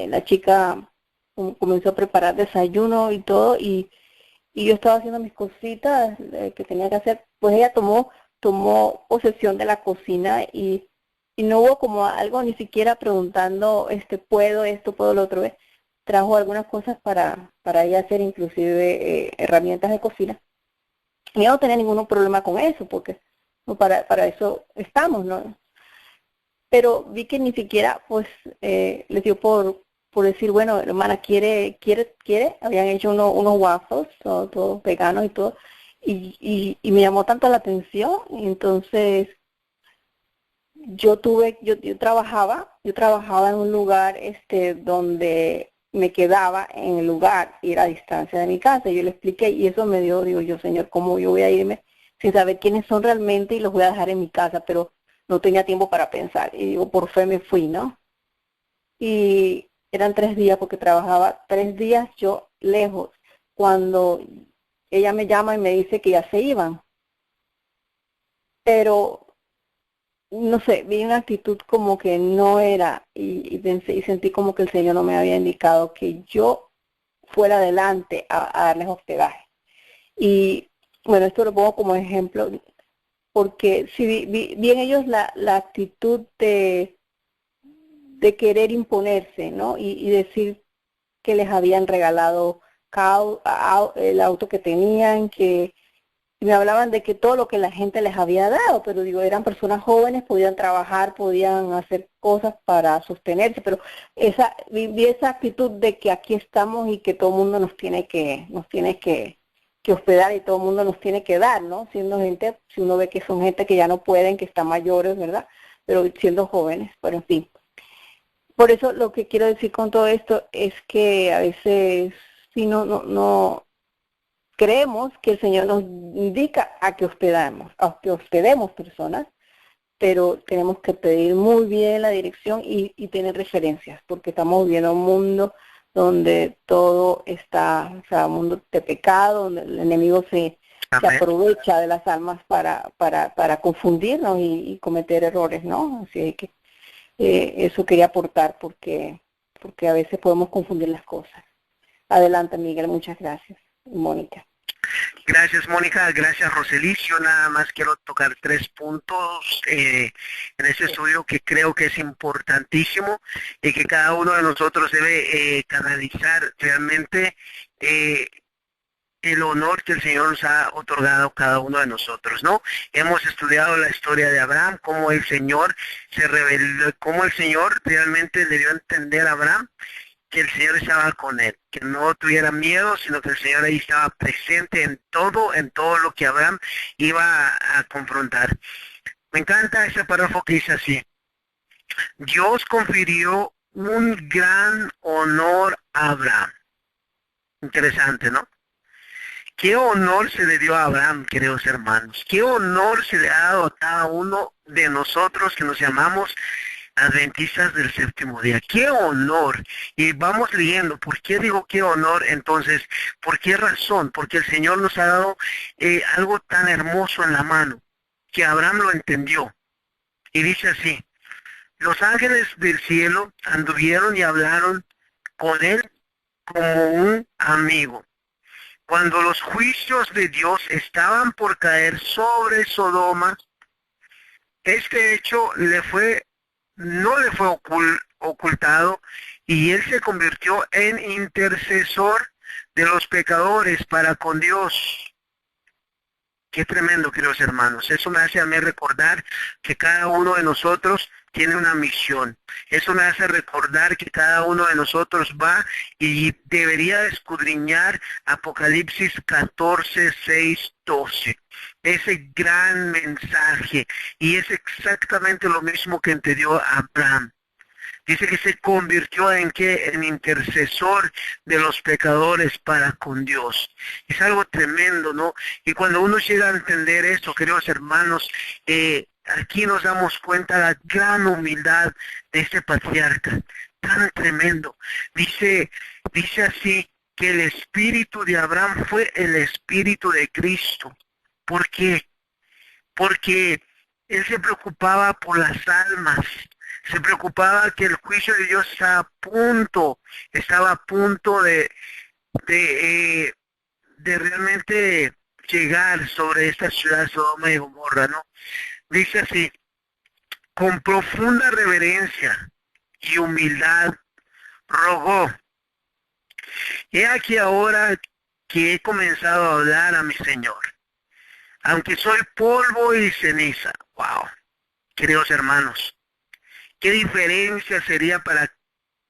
la chica comenzó a preparar desayuno y todo, y yo estaba haciendo mis cositas que tenía que hacer. Pues ella tomó posesión de la cocina, y no hubo como algo, ni siquiera preguntando, puedo esto, puedo lo otro. Trajo algunas cosas para ella hacer, inclusive herramientas de cocina. Y yo no tenía ningún problema con eso, porque no, para eso estamos, ¿no? Pero vi que ni siquiera, pues, les dio por decir, bueno, hermana, ¿quiere? Habían hecho unos waffles, todos veganos y todo, y me llamó tanto la atención. Y entonces yo trabajaba en un lugar donde me quedaba en el lugar y era a distancia de mi casa. Yo le expliqué, y eso me dio, digo yo, Señor, ¿cómo yo voy a irme sin saber quiénes son realmente y los voy a dejar en mi casa? Pero no tenía tiempo para pensar, y digo, por fe me fui, ¿no? Y eran 3 días, porque trabajaba 3 días yo lejos, cuando ella me llama y me dice que ya se iban. Pero no sé, vi una actitud como que no era, y pensé y sentí como que el Señor no me había indicado que yo fuera adelante a darles hospedaje. Y bueno, esto lo pongo como ejemplo, porque si vi en ellos la actitud de querer imponerse, ¿no? Y decir que les habían regalado el auto que tenían, que me hablaban de que todo lo que la gente les había dado, pero digo, eran personas jóvenes, podían trabajar, podían hacer cosas para sostenerse, pero vi esa actitud de que aquí estamos y que todo el mundo nos tiene que hospedar, y todo el mundo nos tiene que dar, ¿no? Siendo gente, si uno ve que son gente que ya no pueden, que están mayores, ¿verdad? Pero siendo jóvenes, pero en fin. Por eso lo que quiero decir con todo esto es que a veces si no creemos que el Señor nos indica a que hospedemos personas, pero tenemos que pedir muy bien la dirección y tener referencias, porque estamos viviendo un mundo donde todo está, o sea, un mundo de pecado, donde el enemigo se aprovecha de las almas para confundirnos y cometer errores, ¿no? Así que eso quería aportar, porque a veces podemos confundir las cosas. Adelante, Miguel, muchas gracias. Mónica. Gracias, Mónica. Gracias, Roselicio. Nada más quiero tocar 3 puntos en este estudio que creo que es importantísimo y que cada uno de nosotros debe canalizar realmente el honor que el Señor nos ha otorgado a cada uno de nosotros, ¿no? Hemos estudiado la historia de Abraham, cómo el Señor se reveló, cómo el Señor realmente le dio a entender a Abraham que el Señor estaba con él, que no tuviera miedo, sino que el Señor ahí estaba presente en todo lo que Abraham iba a confrontar. Me encanta ese párrafo que dice así: Dios confirió un gran honor a Abraham. Interesante, ¿no? ¿Qué honor se le dio a Abraham, queridos hermanos? ¿Qué honor se le ha dado a cada uno de nosotros que nos llamamos adventistas del séptimo día? ¡Qué honor! Y vamos leyendo, ¿por qué digo qué honor? Entonces, ¿por qué razón? Porque el Señor nos ha dado algo tan hermoso en la mano, que Abraham lo entendió. Y dice así: los ángeles del cielo anduvieron y hablaron con él como un amigo. Cuando los juicios de Dios estaban por caer sobre Sodoma, este hecho no le fue ocultado, y él se convirtió en intercesor de los pecadores para con Dios. Qué tremendo, queridos hermanos. Eso me hace a mí recordar que cada uno de nosotros tiene una misión. Eso me hace recordar que cada uno de nosotros va y debería escudriñar Apocalipsis 14, 6, 12. Ese gran mensaje. Y es exactamente lo mismo que entendió Abraham. Dice que se convirtió en ¿qué? En intercesor de los pecadores para con Dios. Es algo tremendo, ¿no? Y cuando uno llega a entender esto, queridos hermanos, aquí nos damos cuenta de la gran humildad de este patriarca, tan tremendo. Dice así, que el espíritu de Abraham fue el espíritu de Cristo. ¿Por qué? Porque él se preocupaba por las almas. Se preocupaba que el juicio de Dios estaba a punto de realmente llegar sobre esta ciudad Sodoma y Gomorra, ¿no? Dice así, con profunda reverencia y humildad rogó: he aquí ahora que he comenzado a hablar a mi Señor, aunque soy polvo y ceniza. Wow, queridos hermanos, ¿qué diferencia sería para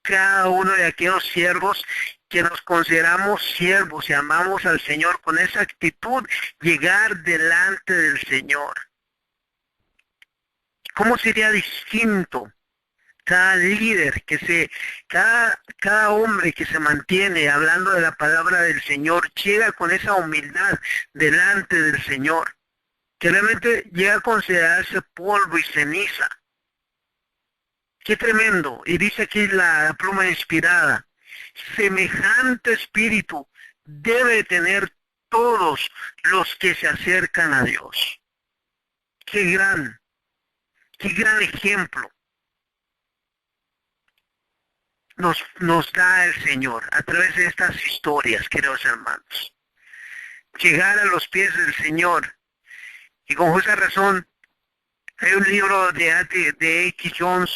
cada uno de aquellos siervos que nos consideramos siervos y amamos al Señor con esa actitud, llegar delante del Señor? ¿Cómo sería distinto cada líder cada hombre que se mantiene hablando de la palabra del Señor, llega con esa humildad delante del Señor, que realmente llega a considerarse polvo y ceniza? ¡Qué tremendo! Y dice aquí la pluma inspirada: semejante espíritu debe tener todos los que se acercan a Dios. ¡Qué gran ejemplo nos da el Señor a través de estas historias, queridos hermanos! Llegar a los pies del Señor. Y con justa razón, hay un libro de A.T. Jones,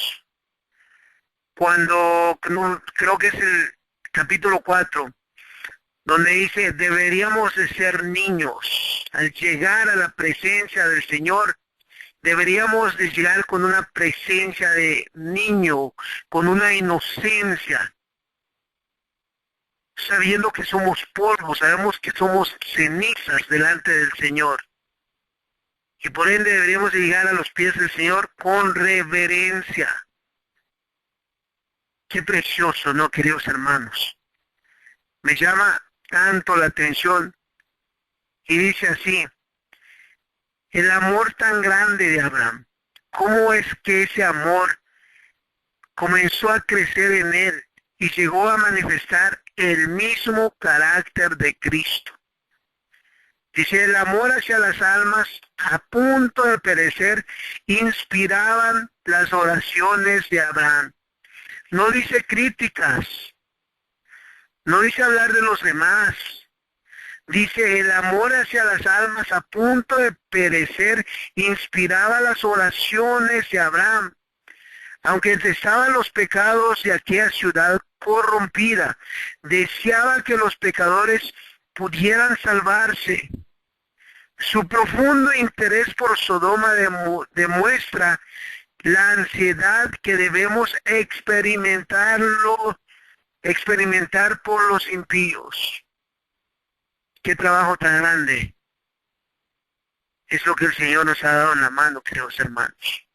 creo que es el capítulo 4, donde dice: deberíamos de ser niños. Al llegar a la presencia del Señor, deberíamos de llegar con una presencia de niño, con una inocencia, sabiendo que somos polvo, sabemos que somos cenizas delante del Señor. Y por ende deberíamos de llegar a los pies del Señor con reverencia. Qué precioso, ¿no, queridos hermanos? Me llama tanto la atención. Y dice así: el amor tan grande de Abraham, ¿cómo es que ese amor comenzó a crecer en él y llegó a manifestar el mismo carácter de Cristo? Dice: el amor hacia las almas a punto de perecer inspiraban las oraciones de Abraham. No dice críticas, no dice hablar de los demás. Dice: el amor hacia las almas a punto de perecer inspiraba las oraciones de Abraham. Aunque detestaba los pecados de aquella ciudad corrompida, deseaba que los pecadores pudieran salvarse. Su profundo interés por Sodoma demuestra la ansiedad que debemos experimentar por los impíos. Qué trabajo tan grande es lo que el Señor nos ha dado en la mano, queridos hermanos.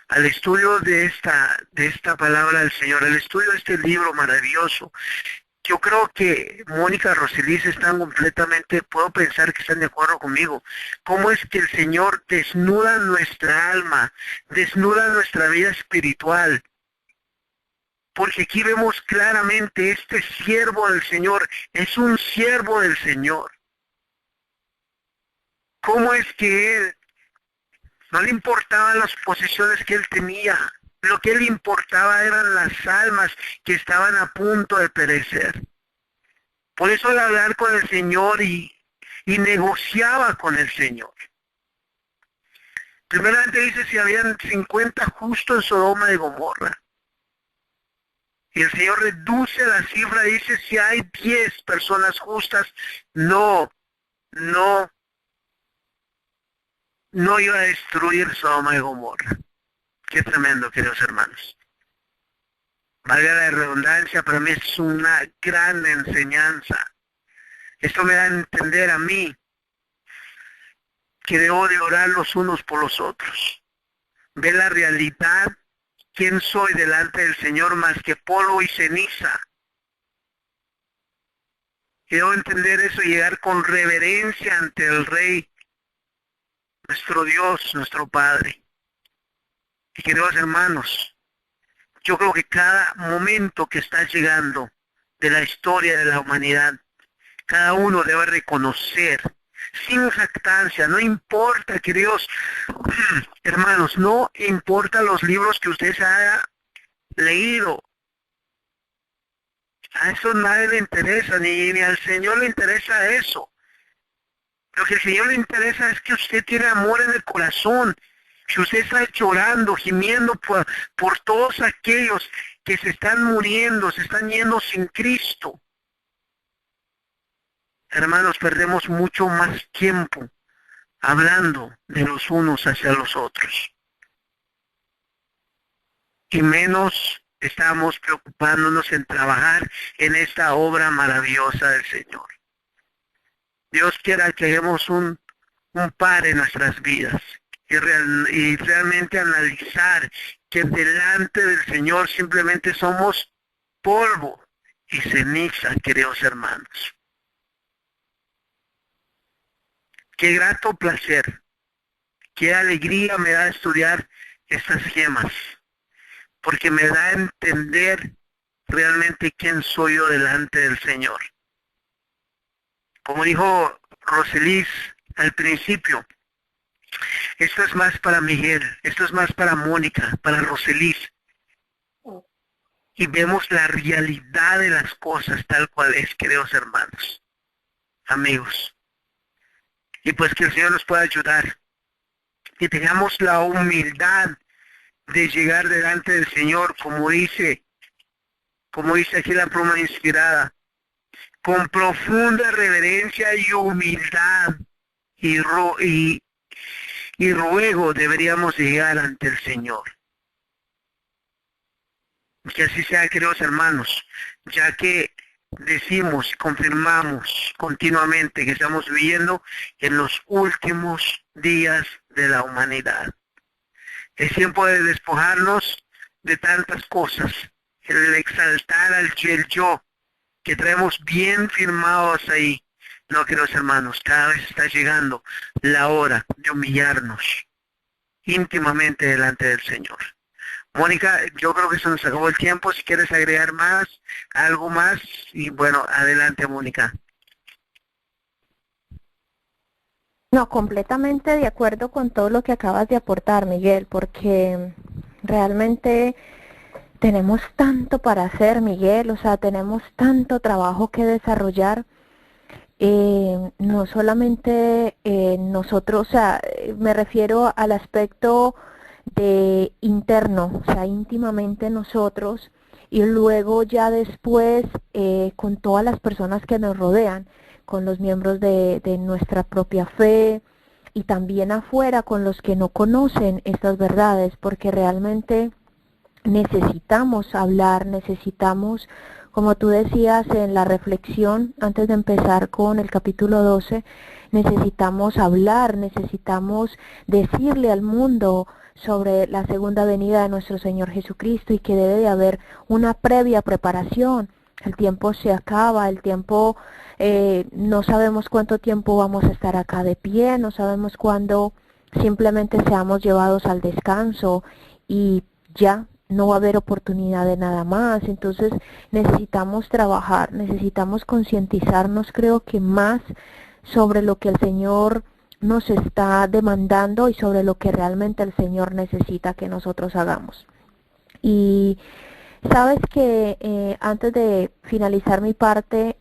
Al estudio de esta palabra del Señor, al estudio de este libro maravilloso, yo creo que Mónica, Roseliz están completamente, puedo pensar que están de acuerdo conmigo. ¿Cómo es que el Señor desnuda nuestra alma, desnuda nuestra vida espiritual? Porque aquí vemos claramente, este siervo del Señor es un siervo del Señor. ¿Cómo es que él no le importaban las posesiones que él tenía? Lo que le importaba eran las almas que estaban a punto de perecer. Por eso al hablar con el Señor y negociaba con el Señor. Primeramente dice si habían 50 justos en Sodoma y Gomorra. Y el Señor reduce la cifra, dice si hay 10 personas justas, no iba a destruir Sodoma y Gomorra. Qué tremendo, queridos hermanos. Valga la redundancia, para mí es una gran enseñanza. Esto me da a entender a mí que debo de orar los unos por los otros. Ver la realidad, quién soy delante del Señor más que polvo y ceniza. Y debo entender eso y llegar con reverencia ante el Rey, nuestro Dios, nuestro Padre. Y queridos hermanos, yo creo que cada momento que está llegando de la historia de la humanidad, cada uno debe reconocer, sin jactancia, no importa, queridos hermanos, no importa los libros que usted se haya leído. A eso nadie le interesa, ni al Señor le interesa eso. Lo que al Señor le interesa es que usted tiene amor en el corazón. Si usted está llorando, gimiendo por todos aquellos que se están muriendo, se están yendo sin Cristo. Hermanos, perdemos mucho más tiempo hablando de los unos hacia los otros. Y menos estamos preocupándonos en trabajar en esta obra maravillosa del Señor. Dios quiera que hagamos un par en nuestras vidas y realmente analizar que delante del Señor simplemente somos polvo y ceniza, queridos hermanos. Qué grato placer, qué alegría me da estudiar estas gemas, porque me da a entender realmente quién soy yo delante del Señor. Como dijo Roselis al principio, esto es más para Miguel, esto es más para Mónica, para Roselis. Y vemos la realidad de las cosas tal cual es, queridos hermanos, amigos. Y pues que el Señor nos pueda ayudar. Que tengamos la humildad de llegar delante del Señor, como dice aquí la pluma inspirada, con profunda reverencia y humildad y ruego deberíamos llegar ante el Señor. Que así sea, queridos hermanos, ya que decimos y confirmamos continuamente que estamos viviendo en los últimos días de la humanidad. Es tiempo de despojarnos de tantas cosas, el exaltar al yo que traemos bien firmados ahí. No, queridos hermanos, cada vez está llegando la hora de humillarnos íntimamente delante del Señor. Mónica, yo creo que se nos acabó el tiempo. Si quieres agregar más, algo más, y bueno, adelante, Mónica. No, completamente de acuerdo con todo lo que acabas de aportar, Miguel, porque realmente tenemos tanto para hacer, Miguel, o sea, tenemos tanto trabajo que desarrollar. No solamente nosotros, o sea, me refiero al aspecto de interno, o sea, íntimamente nosotros, y luego ya después con todas las personas que nos rodean, con los miembros de nuestra propia fe, y también afuera con los que no conocen estas verdades, porque realmente necesitamos hablar, necesitamos, como tú decías en la reflexión antes de empezar con el capítulo 12, necesitamos hablar, necesitamos decirle al mundo sobre la segunda venida de nuestro Señor Jesucristo y que debe de haber una previa preparación. El tiempo se acaba, el tiempo, no sabemos cuánto tiempo vamos a estar acá de pie, no sabemos cuándo simplemente seamos llevados al descanso y ya no va a haber oportunidad de nada más. Entonces necesitamos trabajar, necesitamos concientizarnos, creo que más sobre lo que el Señor nos está demandando y sobre lo que realmente el Señor necesita que nosotros hagamos. Y sabes que antes de finalizar mi parte,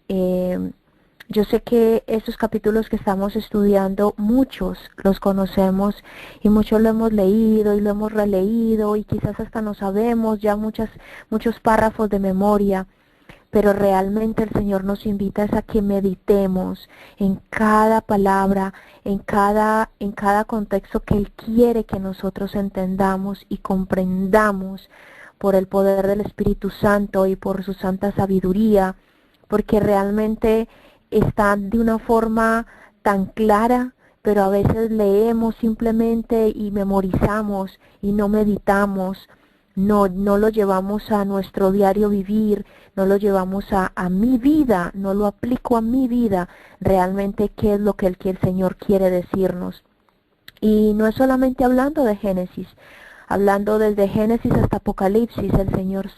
yo sé que estos capítulos que estamos estudiando, muchos los conocemos y muchos lo hemos leído y lo hemos releído y quizás hasta no sabemos ya muchos párrafos de memoria, pero realmente el Señor nos invita a que meditemos en cada palabra, en cada contexto que Él quiere que nosotros entendamos y comprendamos por el poder del Espíritu Santo y por su santa sabiduría, porque realmente está de una forma tan clara, pero a veces leemos simplemente y memorizamos y no meditamos. No lo llevamos a nuestro diario vivir, no lo llevamos a mi vida, no lo aplico a mi vida, realmente qué es lo que el Señor quiere decirnos. Y no es solamente hablando de Génesis, hablando desde Génesis hasta Apocalipsis, el Señor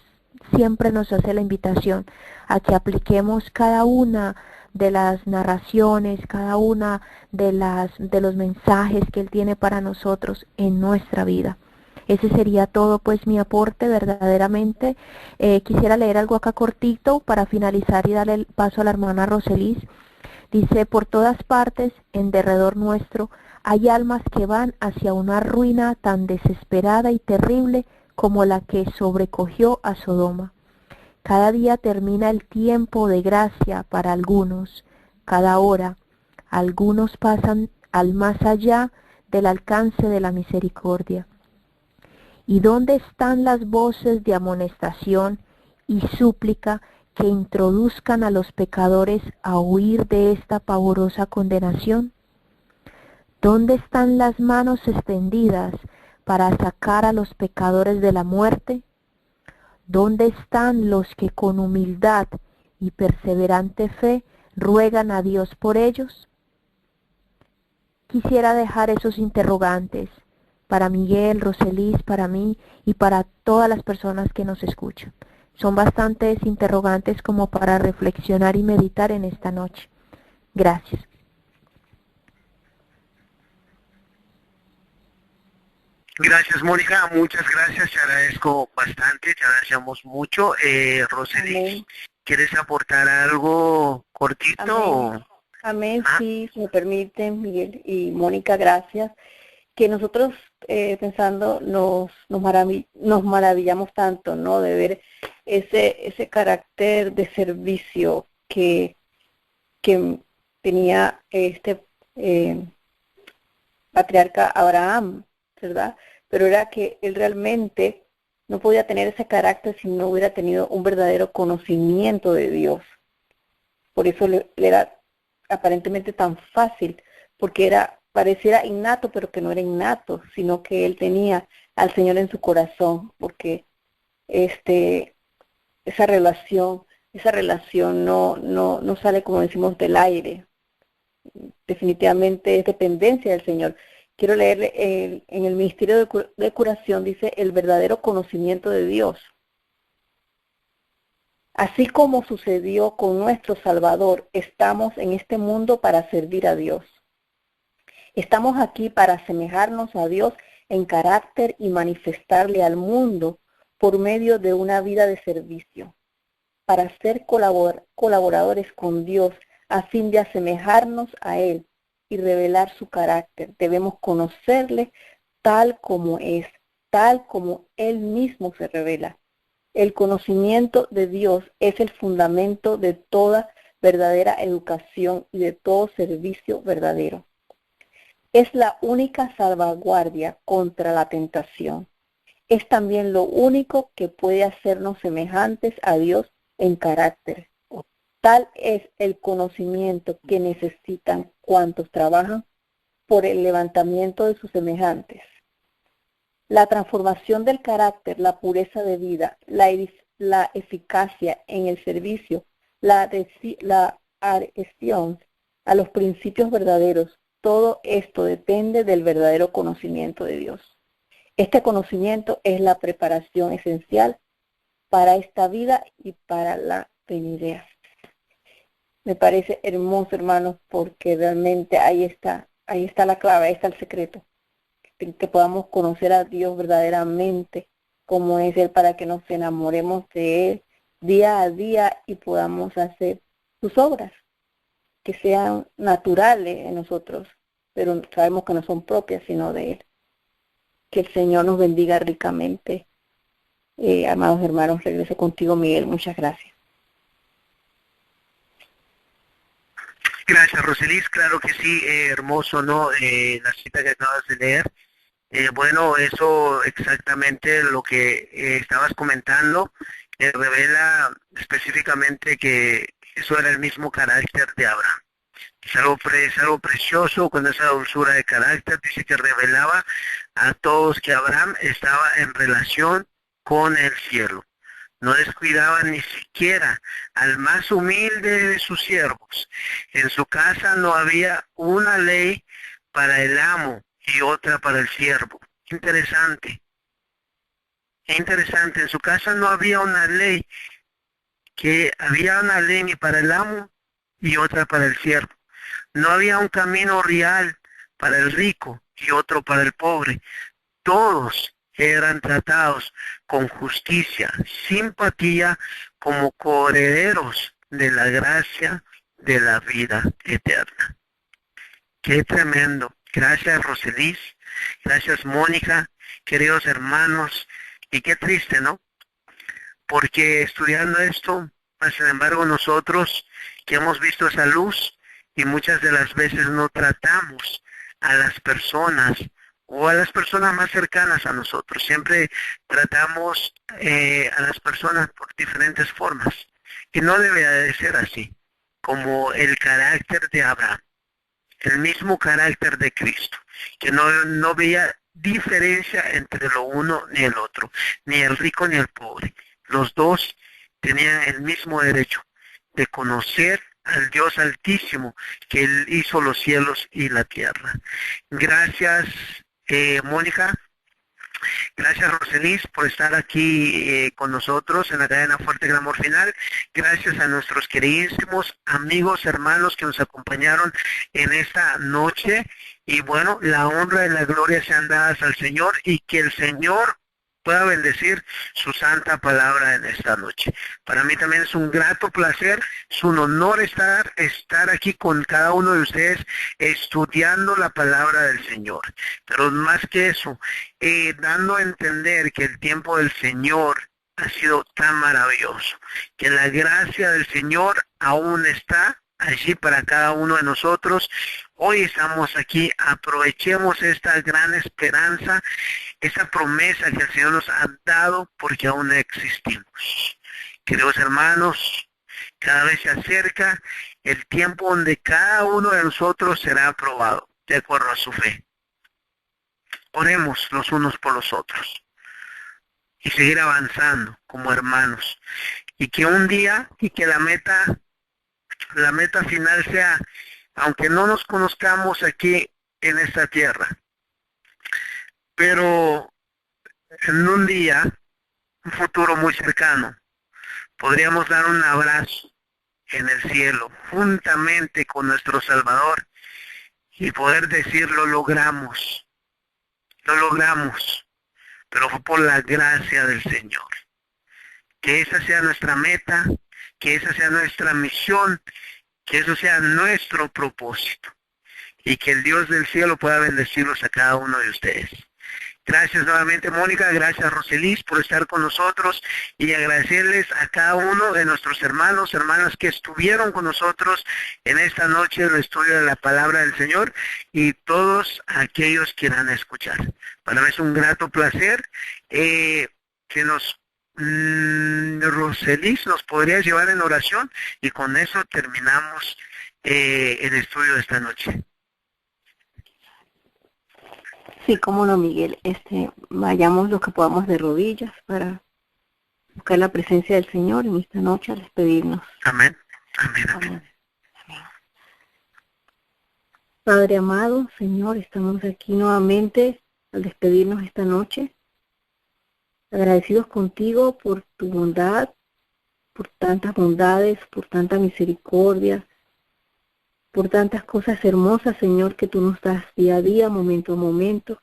siempre nos hace la invitación a que apliquemos cada una de las narraciones, cada una de los mensajes que Él tiene para nosotros en nuestra vida. Ese sería todo, pues, mi aporte verdaderamente. Quisiera leer algo acá cortito para finalizar y darle el paso a la hermana Roselis. Dice: por todas partes, en derredor nuestro, hay almas que van hacia una ruina tan desesperada y terrible como la que sobrecogió a Sodoma. Cada día termina el tiempo de gracia para algunos, cada hora. Algunos pasan al más allá del alcance de la misericordia. ¿Y dónde están las voces de amonestación y súplica que introduzcan a los pecadores a huir de esta pavorosa condenación? ¿Dónde están las manos extendidas para sacar a los pecadores de la muerte? ¿Dónde están los que con humildad y perseverante fe ruegan a Dios por ellos? Quisiera dejar esos interrogantes para Miguel, Roselis, para mí y para todas las personas que nos escuchan. Son bastantes interrogantes como para reflexionar y meditar en esta noche. Gracias. Gracias, Mónica, muchas gracias, te agradezco bastante, te agradecemos mucho. Roseli, ¿quieres aportar algo cortito? Amén. Amén, sí, si me permiten, Miguel y Mónica, gracias. Que nosotros pensando nos maravillamos tanto, ¿no? De ver ese carácter de servicio que tenía este patriarca Abraham, ¿verdad? Pero era que él realmente no podía tener ese carácter si no hubiera tenido un verdadero conocimiento de Dios. Por eso le era aparentemente tan fácil, porque pareciera innato, pero que no era innato, sino que él tenía al Señor en su corazón, porque esa relación no sale, como decimos, del aire. Definitivamente es dependencia del Señor. Quiero leerle en el Ministerio de Curación, dice: el verdadero conocimiento de Dios. Así como sucedió con nuestro Salvador, estamos en este mundo para servir a Dios. Estamos aquí para asemejarnos a Dios en carácter y manifestarle al mundo por medio de una vida de servicio, para ser colaboradores con Dios a fin de asemejarnos a Él y revelar su carácter. Debemos conocerle tal como es, tal como Él mismo se revela. El conocimiento de Dios es el fundamento de toda verdadera educación y de todo servicio verdadero. Es la única salvaguardia contra la tentación. Es también lo único que puede hacernos semejantes a Dios en carácter. Tal es el conocimiento que necesitan cuantos trabajan por el levantamiento de sus semejantes. La transformación del carácter, la pureza de vida, la eficacia en el servicio, la adhesión a los principios verdaderos, todo esto depende del verdadero conocimiento de Dios. Este conocimiento es la preparación esencial para esta vida y para la venidera. Me parece hermoso, hermanos, porque realmente ahí está la clave, ahí está el secreto. Que podamos conocer a Dios verdaderamente como es Él, para que nos enamoremos de Él día a día y podamos hacer sus obras, que sean naturales en nosotros, pero sabemos que no son propias sino de Él. Que el Señor nos bendiga ricamente. Amados hermanos, regreso contigo, Miguel. Muchas gracias. Gracias, Roselis. Claro que sí, hermoso, ¿no? La cita que acabas de leer. Bueno, eso exactamente lo que estabas comentando, revela específicamente que eso era el mismo carácter de Abraham. Es algo precioso con esa dulzura de carácter. Dice que revelaba a todos que Abraham estaba en relación con el cielo. No descuidaba ni siquiera al más humilde de sus siervos. En su casa no había una ley para el amo y otra para el siervo. Interesante. Es interesante. En su casa no había una ley, que había una ley ni para el amo y otra para el siervo. No había un camino real para el rico y otro para el pobre. Todos eran tratados con justicia, simpatía, como coherederos de la gracia de la vida eterna. Qué tremendo. Gracias, Roselis. Gracias, Mónica. Queridos hermanos. Y qué triste, ¿no? Porque estudiando esto, pues, sin embargo, nosotros que hemos visto esa luz y muchas de las veces no tratamos a las personas o a las personas más cercanas a nosotros. Siempre tratamos a las personas por diferentes formas. Y no debe de ser así, como el carácter de Abraham, el mismo carácter de Cristo, que no veía diferencia entre lo uno ni el otro, ni el rico ni el pobre. Los dos tenían el mismo derecho de conocer al Dios Altísimo, que Él hizo los cielos y la tierra. Gracias, Mónica. Gracias, Roselis, por estar aquí con nosotros en la cadena Fuerte Gran Amor Final. Gracias a nuestros queridísimos amigos, hermanos que nos acompañaron en esta noche. Y bueno, la honra y la gloria sean dadas al Señor y que el Señor pueda bendecir su santa palabra en esta noche. Para mí también es un grato placer, es un honor estar aquí con cada uno de ustedes estudiando la palabra del Señor. Pero más que eso, dando a entender que el tiempo del Señor ha sido tan maravilloso, que la gracia del Señor aún está allí para cada uno de nosotros. Hoy estamos aquí, aprovechemos esta gran esperanza, esa promesa que el Señor nos ha dado, porque aún existimos. Queridos hermanos, cada vez se acerca el tiempo donde cada uno de nosotros será aprobado, de acuerdo a su fe. Oremos los unos por los otros y seguir avanzando como hermanos. Y que un día, y que la meta final sea, aunque no nos conozcamos aquí en esta tierra, pero en un día, un futuro muy cercano, podríamos dar un abrazo en el cielo, juntamente con nuestro Salvador, y poder decir, lo logramos, pero fue por la gracia del Señor. Que esa sea nuestra meta, que esa sea nuestra misión, que eso sea nuestro propósito, y que el Dios del cielo pueda bendecirlos a cada uno de ustedes. Gracias nuevamente, Mónica, gracias, Roselis, por estar con nosotros, y agradecerles a cada uno de nuestros hermanos, hermanas que estuvieron con nosotros en esta noche del estudio de la palabra del Señor, y todos aquellos que van a escuchar. Para mí es un grato placer que Roselis nos podría llevar en oración, y con eso terminamos el estudio de esta noche. Sí, cómo no, Miguel. Vayamos lo que podamos de rodillas para buscar la presencia del Señor en esta noche al despedirnos. Amén. Amén, amén. Amén. Padre amado, Señor, estamos aquí nuevamente al despedirnos esta noche, agradecidos contigo por tu bondad, por tantas bondades, por tanta misericordia, por tantas cosas hermosas, Señor, que tú nos das día a día, momento a momento,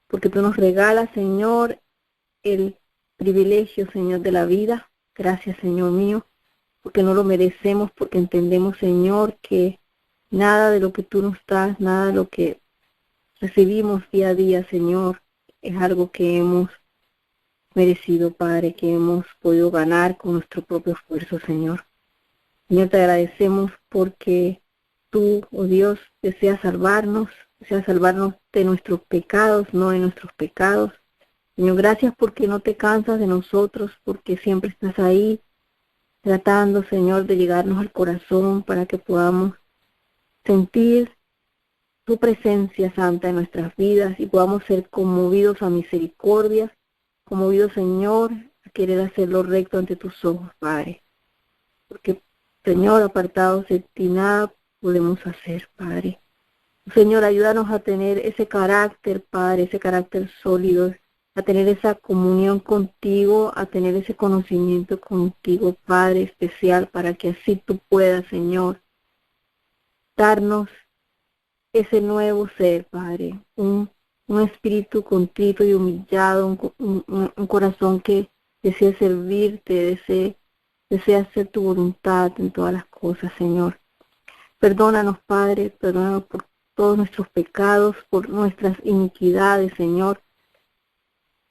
porque tú nos regalas, Señor, el privilegio, Señor, de la vida. Gracias, Señor mío, porque no lo merecemos, porque entendemos, Señor, que nada de lo que tú nos das, nada de lo que recibimos día a día, Señor, es algo que hemos merecido, Padre, que hemos podido ganar con nuestro propio esfuerzo, Señor. Señor, te agradecemos porque tú, oh Dios, deseas salvarnos de nuestros pecados, no de nuestros pecados. Señor, gracias porque no te cansas de nosotros, porque siempre estás ahí, tratando, Señor, de llegarnos al corazón para que podamos sentir tu presencia santa en nuestras vidas y podamos ser conmovidos a misericordia, conmovidos, Señor, a querer hacer lo recto ante tus ojos, Padre. Porque, Señor, apartados de ti nada podemos hacer, Padre. Señor, ayúdanos a tener ese carácter, Padre, ese carácter sólido, a tener esa comunión contigo, a tener ese conocimiento contigo, Padre, especial, para que así tú puedas, Señor, darnos ese nuevo ser, Padre, un espíritu contrito y humillado, un corazón que desea servirte, desea hacer tu voluntad en todas las cosas, Señor. Perdónanos, Padre, perdónanos por todos nuestros pecados, por nuestras iniquidades, Señor.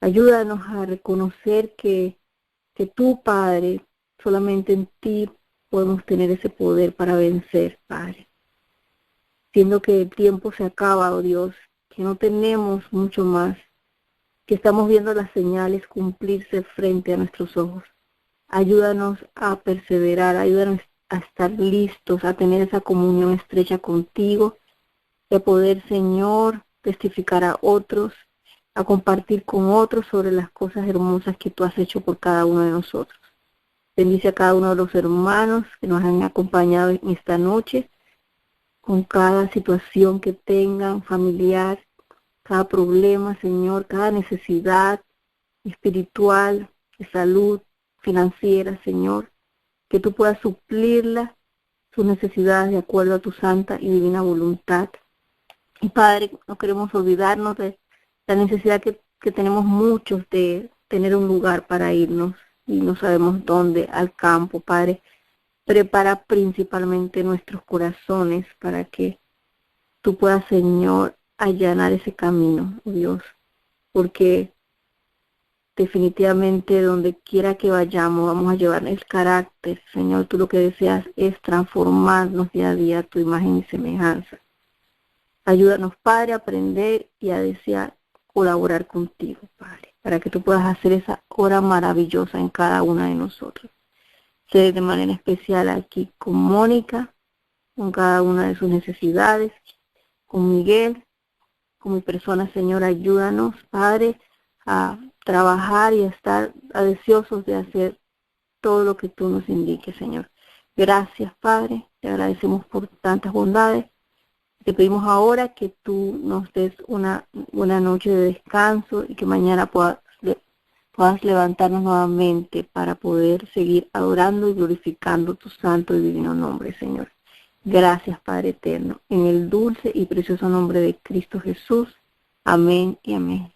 Ayúdanos a reconocer que tú, Padre, solamente en ti podemos tener ese poder para vencer, Padre. Siendo que el tiempo se acaba, oh Dios, que no tenemos mucho más, que estamos viendo las señales cumplirse frente a nuestros ojos. Ayúdanos a perseverar, ayúdanos a estar listos, a tener esa comunión estrecha contigo, y a poder, Señor, testificar a otros, a compartir con otros sobre las cosas hermosas que tú has hecho por cada uno de nosotros. Bendice a cada uno de los hermanos que nos han acompañado en esta noche, con cada situación que tengan familiar, cada problema, Señor, cada necesidad espiritual, de salud, financiera, Señor, que tú puedas suplirla, sus necesidades de acuerdo a tu santa y divina voluntad. Y Padre, no queremos olvidarnos de la necesidad que tenemos muchos de tener un lugar para irnos y no sabemos dónde, al campo, Padre. Prepara principalmente nuestros corazones para que tú puedas, Señor, allanar ese camino, oh Dios, porque definitivamente donde quiera que vayamos vamos a llevar el carácter, Señor. Tú lo que deseas es transformarnos día a día a tu imagen y semejanza. Ayúdanos, Padre, a aprender y a desear colaborar contigo, Padre, para que tú puedas hacer esa obra maravillosa en cada una de nosotros. Sé de manera especial aquí con Mónica, con cada una de sus necesidades, con Miguel, con mi persona, Señor, ayúdanos, Padre, a trabajar y a estar deseosos de hacer todo lo que tú nos indiques, Señor. Gracias, Padre, te agradecemos por tantas bondades. Te pedimos ahora que tú nos des una buena noche de descanso y que mañana puedas levantarnos nuevamente para poder seguir adorando y glorificando tu santo y divino nombre, Señor. Gracias, Padre eterno, en el dulce y precioso nombre de Cristo Jesús. Amén y amén.